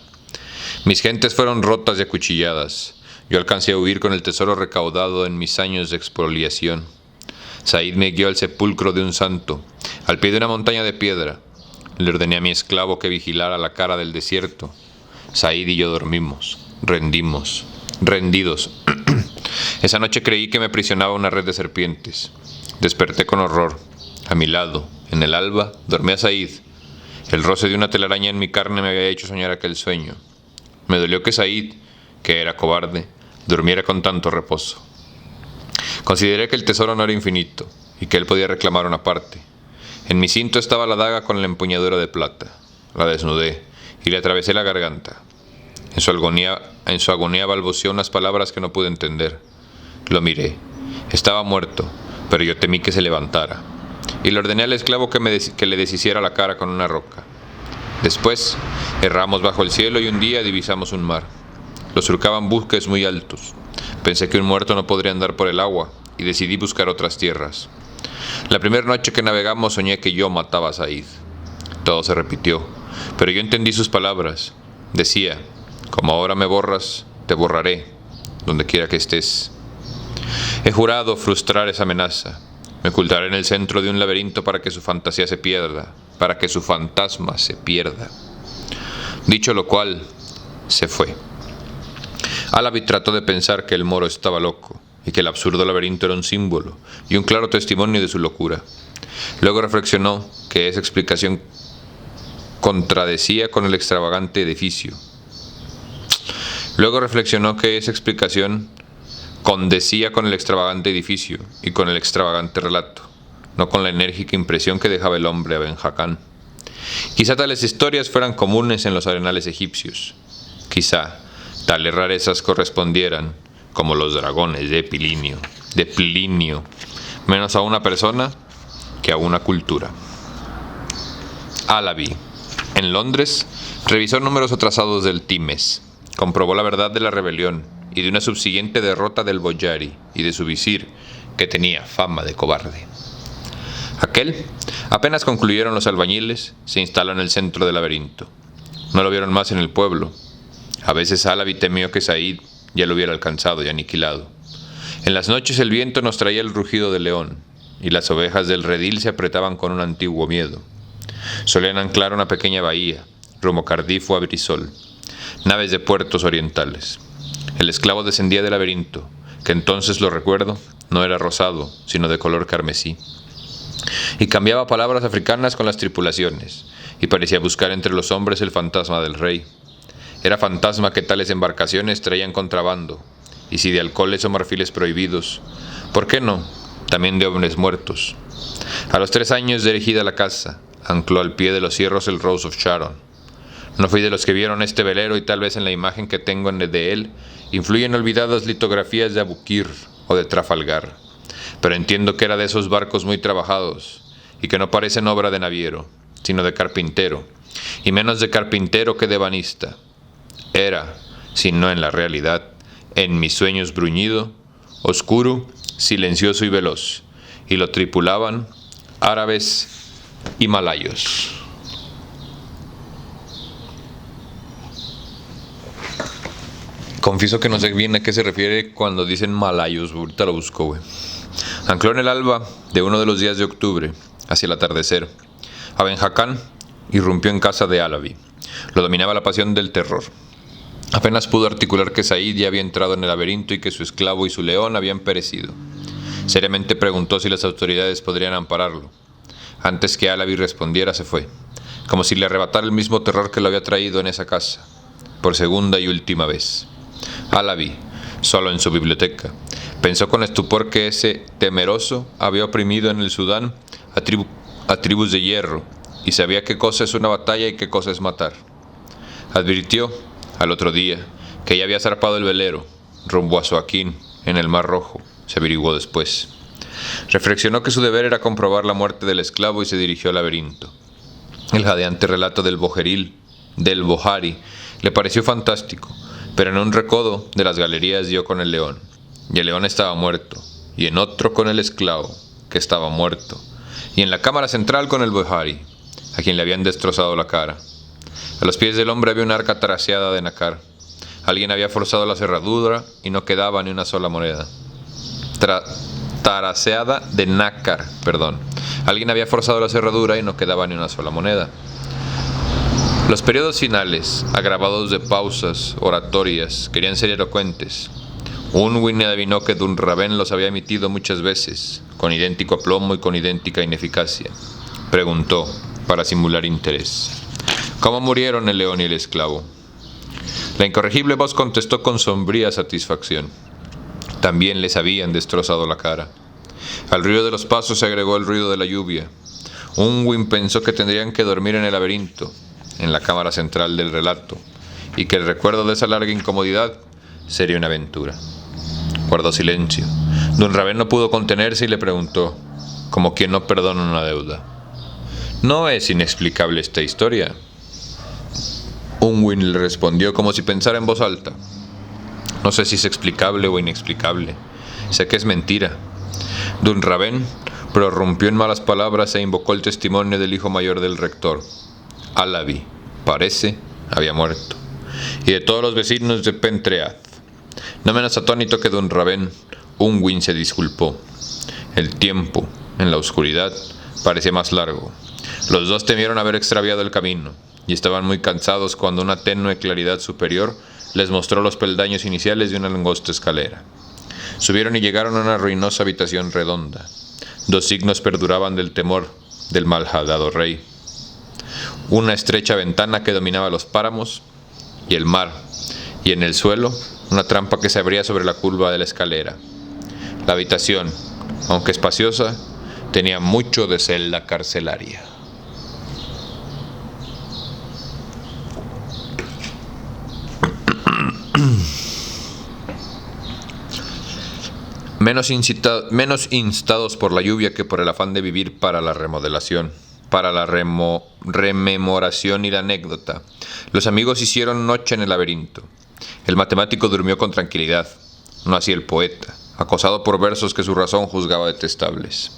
Mis gentes fueron rotas y acuchilladas. Yo alcancé a huir con el tesoro recaudado en mis años de expoliación. Said me guió al sepulcro de un santo, al pie de una montaña de piedra. Le ordené a mi esclavo que vigilara la cara del desierto. Said y yo dormimos, rendidos. Esa noche creí que me aprisionaba una red de serpientes. Desperté con horror. A mi lado, en el alba, dormía Said. El roce de una telaraña en mi carne me había hecho soñar aquel sueño. Me dolió que Said, que era cobarde, durmiera con tanto reposo. Consideré que el tesoro no era infinito y que él podía reclamar una parte. En mi cinto estaba la daga con la empuñadura de plata. La desnudé y le atravesé la garganta. En su agonía balbuceó unas palabras que no pude entender. Lo miré. Estaba muerto, pero yo temí que se levantara, y le ordené al esclavo que le deshiciera la cara con una roca. Después, erramos bajo el cielo y un día divisamos un mar. Lo surcaban buques muy altos. Pensé que un muerto no podría andar por el agua, y decidí buscar otras tierras. La primera noche que navegamos soñé que yo mataba a Said. Todo se repitió, pero yo entendí sus palabras. Decía, como ahora me borras, te borraré, donde quiera que estés. He jurado frustrar esa amenaza. Me ocultaré en el centro de un laberinto para que su fantasía se pierda, para que su fantasma se pierda. Dicho lo cual, se fue. Alavi trató de pensar que el moro estaba loco y que el absurdo laberinto era un símbolo y un claro testimonio de su locura. Luego reflexionó que esa explicación contradecía con el extravagante edificio. Condecía con el extravagante edificio y con el extravagante relato, no con la enérgica impresión que dejaba el hombre Aben Hakam. Quizá tales historias fueran comunes en los arenales egipcios. Quizá tales rarezas correspondieran, como los dragones de Plinio, menos a una persona que a una cultura. Alavi, en Londres, revisó números atrasados del Times, comprobó la verdad de la rebelión y de una subsiguiente derrota del Boyari y de su visir, que tenía fama de cobarde. Apenas concluyeron los albañiles, se instaló en el centro del laberinto. No lo vieron más en el pueblo. A veces Alavi temió que Said ya lo hubiera alcanzado y aniquilado. En las noches el viento nos traía el rugido del león, y las ovejas del redil se apretaban con un antiguo miedo. Solían anclar una pequeña bahía, rumbo Cardiff o a Brisol, naves de puertos orientales. El esclavo descendía del laberinto, que entonces, lo recuerdo, no era rosado, sino de color carmesí, y cambiaba palabras africanas con las tripulaciones, y parecía buscar entre los hombres el fantasma del rey. Era fantasma que tales embarcaciones traían contrabando, y si de alcoholes o marfiles prohibidos, ¿por qué no? También de hombres muertos. A los 3 años de erigida la casa, ancló al pie de los cierros el Rose of Sharon. No fui de los que vieron este velero y tal vez en la imagen que tengo de él influyen olvidadas litografías de Abukir o de Trafalgar, pero entiendo que era de esos barcos muy trabajados y que no parecen obra de naviero, sino de carpintero, y menos de carpintero que de ebanista. Era, si no en la realidad, en mis sueños bruñido, oscuro, silencioso y veloz, y lo tripulaban árabes y malayos. Confieso que no sé bien a qué se refiere cuando dicen malayos, ahorita lo busco, güey. Ancló en el alba de uno de los días de octubre, hacia el atardecer. A Ben Haakon irrumpió en casa de Alavi. Lo dominaba la pasión del terror. Apenas pudo articular que Said ya había entrado en el laberinto y que su esclavo y su león habían perecido. Seriamente preguntó si las autoridades podrían ampararlo. Antes que Alavi respondiera, se fue, como si le arrebatara el mismo terror que lo había traído en esa casa, por segunda y última vez. Alavi, solo en su biblioteca, pensó con estupor que ese temeroso había oprimido en el Sudán a tribus de hierro, y sabía qué cosa es una batalla y qué cosa es matar. Advirtió, al otro día, que ya había zarpado el velero, rumbo a Suaquín, en el Mar Rojo, se averiguó después. Reflexionó que su deber era comprobar la muerte del esclavo y se dirigió al laberinto. El jadeante relato del Bohari, le pareció fantástico, pero en un recodo de las galerías dio con el león, y el león estaba muerto, y en otro con el esclavo, que estaba muerto, y en la cámara central con el Bohari, a quien le habían destrozado la cara. A los pies del hombre había un arca taraseada de nácar. Alguien había forzado la cerradura y no quedaba ni una sola moneda. Taraseada de nácar, perdón. Alguien había forzado la cerradura y no quedaba ni una sola moneda. Los periodos finales, agravados de pausas oratorias, querían ser elocuentes. Unwin adivinó que Dunraven los había emitido muchas veces, con idéntico aplomo y con idéntica ineficacia. Preguntó, para simular interés: ¿cómo murieron el león y el esclavo? La incorregible voz contestó con sombría satisfacción. También les habían destrozado la cara. Al ruido de los pasos se agregó el ruido de la lluvia. Unwin pensó que tendrían que dormir en el laberinto, en la cámara central del relato, y que el recuerdo de esa larga incomodidad sería una aventura. Guardó silencio. Dunraven no pudo contenerse y le preguntó, como quien no perdona una deuda: ¿no es inexplicable esta historia? Unwin le respondió como si pensara en voz alta: no sé si es explicable o inexplicable. Sé que es mentira. Dunraven prorrumpió en malas palabras e invocó el testimonio del hijo mayor del rector. Alavi, parece, había muerto, y de todos los vecinos de Pentreath. No menos atónito que Dunraven, Unwin se disculpó. El tiempo, en la oscuridad, parecía más largo. Los dos temieron haber extraviado el camino, y estaban muy cansados cuando una tenue claridad superior les mostró los peldaños iniciales de una angosta escalera. Subieron y llegaron a una ruinosa habitación redonda. 2 signos perduraban del temor del malhadado rey: una estrecha ventana que dominaba los páramos y el mar, y en el suelo una trampa que se abría sobre la curva de la escalera. La habitación, aunque espaciosa, tenía mucho de celda carcelaria. Menos instados por la lluvia que por el afán de vivir para la remodelación, para la rememoración y la anécdota, los amigos hicieron noche en el laberinto. El matemático durmió con tranquilidad, no así el poeta, acosado por versos que su razón juzgaba detestables.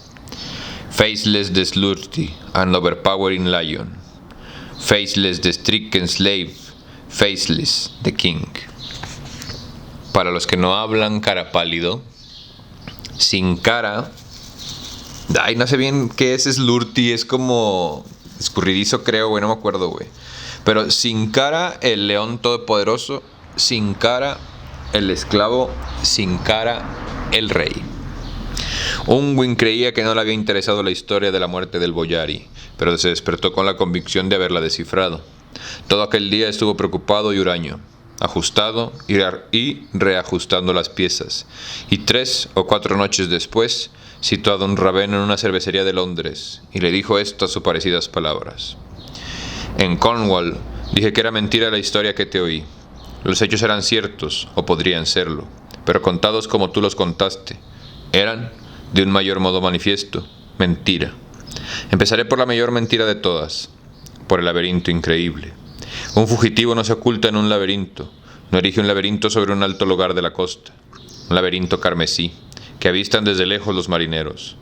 Faceless the slutty and overpowering lion, faceless the stricken slave, faceless the king. Para los que no hablan cara pálido, sin cara Ay, no sé bien qué es Slurty, es como escurridizo, creo, güey, no me acuerdo, güey. Pero sin cara el león todopoderoso, sin cara el esclavo, sin cara el rey. Unwin creía que no le había interesado la historia de la muerte del Boyari, pero se despertó con la convicción de haberla descifrado. Todo aquel día estuvo preocupado y huraño, ajustado y reajustando las piezas, y 3 o 4 noches después citó a don Raven en una cervecería de Londres y le dijo estas o parecidas palabras. En Cornwall dije que era mentira la historia que te oí. Los hechos eran ciertos, o podrían serlo, pero contados como tú los contaste, eran, de un mayor modo manifiesto, mentira. Empezaré por la mayor mentira de todas, por el laberinto increíble. Un fugitivo no se oculta en un laberinto, no erige un laberinto sobre un alto lugar de la costa, un laberinto carmesí, que avistan desde lejos los marineros.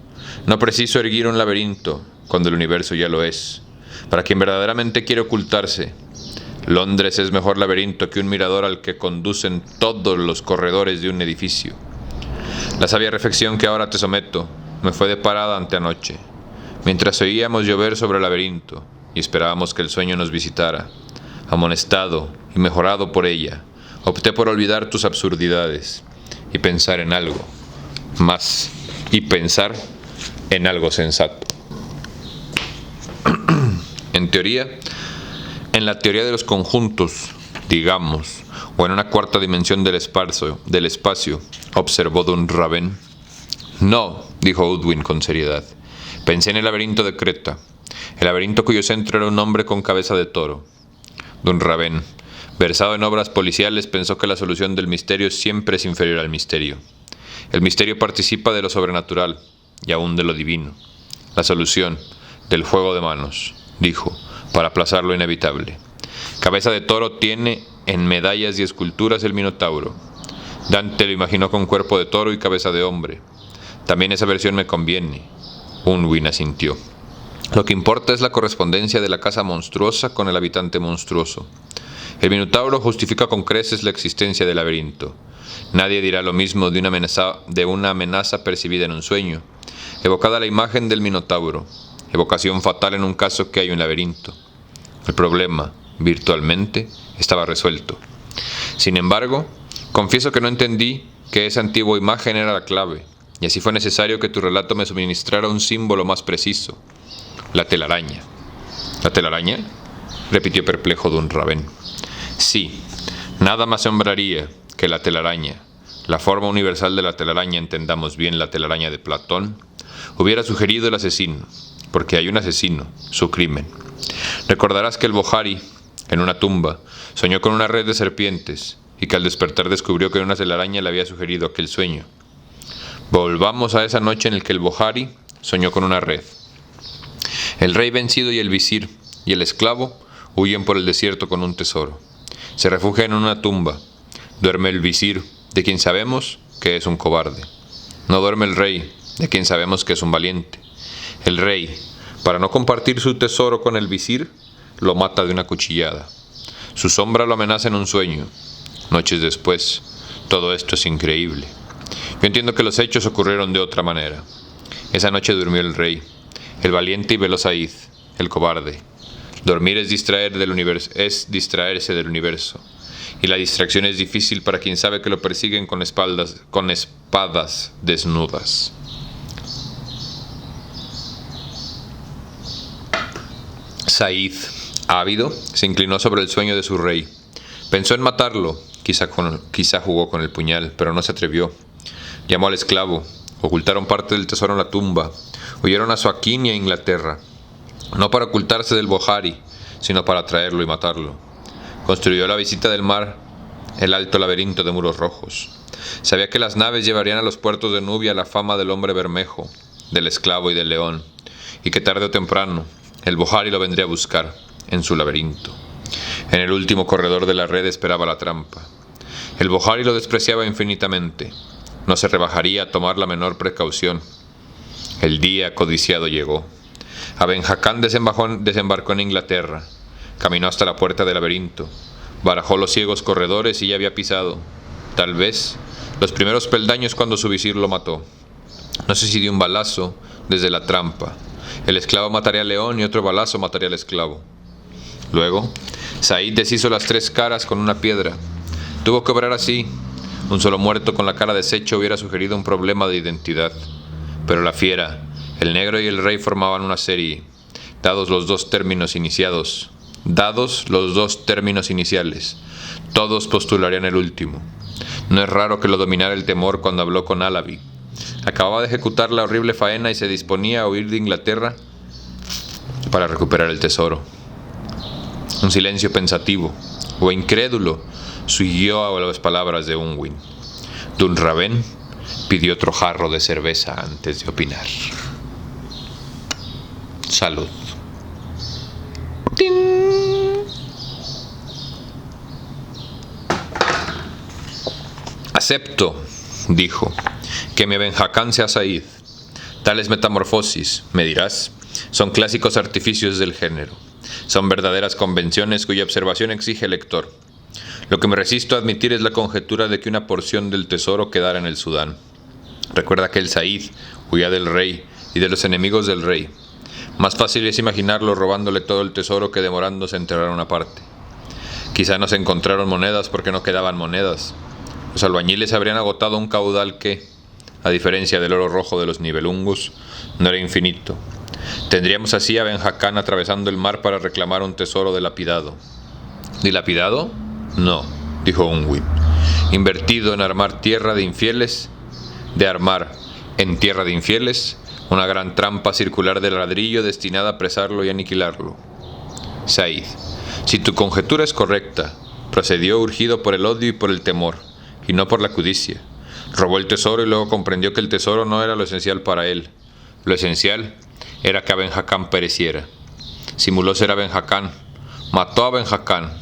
No preciso erguir un laberinto, cuando el universo ya lo es. Para quien verdaderamente quiere ocultarse, Londres es mejor laberinto que un mirador al que conducen todos los corredores de un edificio. La sabia reflexión que ahora te someto me fue deparada anteanoche, mientras oíamos llover sobre el laberinto y esperábamos que el sueño nos visitara. Amonestado y mejorado por ella, opté por olvidar tus absurdidades y pensar en algo más, y pensar en algo sensato. En la teoría de los conjuntos, digamos, o en una cuarta dimensión del espacio, observó don Raven. No, dijo Udwin con seriedad. Pensé en el laberinto de Creta, el laberinto cuyo centro era un hombre con cabeza de toro. Don Raven, versado en obras policiales, pensó que la solución del misterio siempre es inferior al misterio. El misterio participa de lo sobrenatural y aún de lo divino. La solución, del juego de manos, dijo, para aplazar lo inevitable. Cabeza de toro tiene en medallas y esculturas el Minotauro. Dante lo imaginó con cuerpo de toro y cabeza de hombre. También esa versión me conviene. Unwin asintió. Lo que importa es la correspondencia de la casa monstruosa con el habitante monstruoso. El Minotauro justifica con creces la existencia del laberinto. Nadie dirá lo mismo de una amenaza percibida en un sueño, evocada la imagen del Minotauro, evocación fatal en un caso que hay un laberinto. El problema, virtualmente, estaba resuelto. Sin embargo, confieso que no entendí que esa antigua imagen era la clave, y así fue necesario que tu relato me suministrara un símbolo más preciso: la telaraña. ¿La telaraña?, repitió perplejo don Raven. Sí, nada me asombraría que la telaraña, la forma universal de la telaraña, entendamos bien la telaraña de Platón, hubiera sugerido el asesino, porque hay un asesino, su crimen. Recordarás que el Bohari, en una tumba, soñó con una red de serpientes, y que al despertar descubrió que una telaraña le había sugerido aquel sueño. Volvamos a esa noche en la que el Bohari soñó con una red. El rey vencido y el visir y el esclavo huyen por el desierto con un tesoro. Se refugian en una tumba. Duerme el visir, de quien sabemos que es un cobarde. No duerme el rey, de quien sabemos que es un valiente. El rey, para no compartir su tesoro con el visir, lo mata de una cuchillada. Su sombra lo amenaza en un sueño. Noches después, todo esto es increíble. Yo entiendo que los hechos ocurrieron de otra manera. Esa noche durmió el rey, el valiente y veloz Aíd, el cobarde. Dormir es distraerse del universo, y la distracción es difícil para quien sabe que lo persiguen con espadas desnudas. Said, ávido, se inclinó sobre el sueño de su rey. Pensó en matarlo, quizá jugó con el puñal, pero no se atrevió. Llamó al esclavo, ocultaron parte del tesoro en la tumba, huyeron a Suaquín y a Inglaterra, no para ocultarse del Bohari, sino para traerlo y matarlo. Construyó la visita del mar, el alto laberinto de muros rojos. Sabía que las naves llevarían a los puertos de Nubia la fama del hombre bermejo, del esclavo y del león, y que tarde o temprano el Bohari lo vendría a buscar en su laberinto. En el último corredor de la red esperaba la trampa. El Bohari lo despreciaba infinitamente. No se rebajaría a tomar la menor precaución. El día codiciado llegó. Aben Hakán desembarcó en Inglaterra. Caminó hasta la puerta del laberinto. Barajó los ciegos corredores y ya había pisado, tal vez, los primeros peldaños cuando su visir lo mató. No sé si dio un balazo, desde la trampa. El esclavo mataría al león y otro balazo mataría al esclavo. Luego, Said deshizo las 3 caras con una piedra. Tuvo que obrar así. Un solo muerto con la cara deshecha hubiera sugerido un problema de identidad. Pero la fiera, el negro y el rey formaban una serie. Dados los dos términos iniciales, todos postularían el último. No es raro que lo dominara el temor cuando habló con Alavi. Acababa de ejecutar la horrible faena y se disponía a huir de Inglaterra para recuperar el tesoro. Un silencio pensativo o incrédulo siguió a las palabras de Unwin. Dunraven pidió otro jarro de cerveza antes de opinar. Salud. ¡Tin! Acepto, dijo, que mi Benjacán sea Said. Tales metamorfosis, me dirás, son clásicos artificios del género. Son verdaderas convenciones cuya observación exige el lector. Lo que me resisto a admitir es la conjetura de que una porción del tesoro quedara en el Sudán. Recuerda que el Said huía del rey y de los enemigos del rey. Más fácil es imaginarlo robándole todo el tesoro que demorándose a enterrar una parte. Quizá no se encontraron monedas porque no quedaban monedas. Los albañiles habrían agotado un caudal que, a diferencia del oro rojo de los Nibelungus, no era infinito. Tendríamos así a Benjacán atravesando el mar para reclamar un tesoro dilapidado. ¿Dilapidado? No, dijo Unwin. Invertido en armar tierra de infieles, de armar en tierra de infieles una gran trampa circular de ladrillo destinada a apresarlo y aniquilarlo. Said, si tu conjetura es correcta, procedió urgido por el odio y por el temor, y no por la codicia. Robó el tesoro y luego comprendió que el tesoro no era lo esencial para él. Lo esencial era que Benjacán pereciera. Simuló ser a Benjacán, mató a Benjacán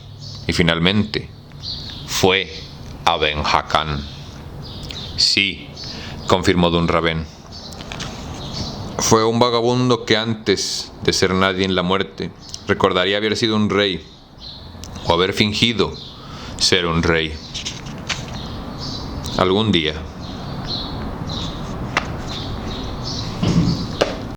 y finalmente fue a Benjacán. Sí, confirmó Dunraven. Fue un vagabundo que antes de ser nadie en la muerte recordaría haber sido un rey o haber fingido ser un rey. Algún día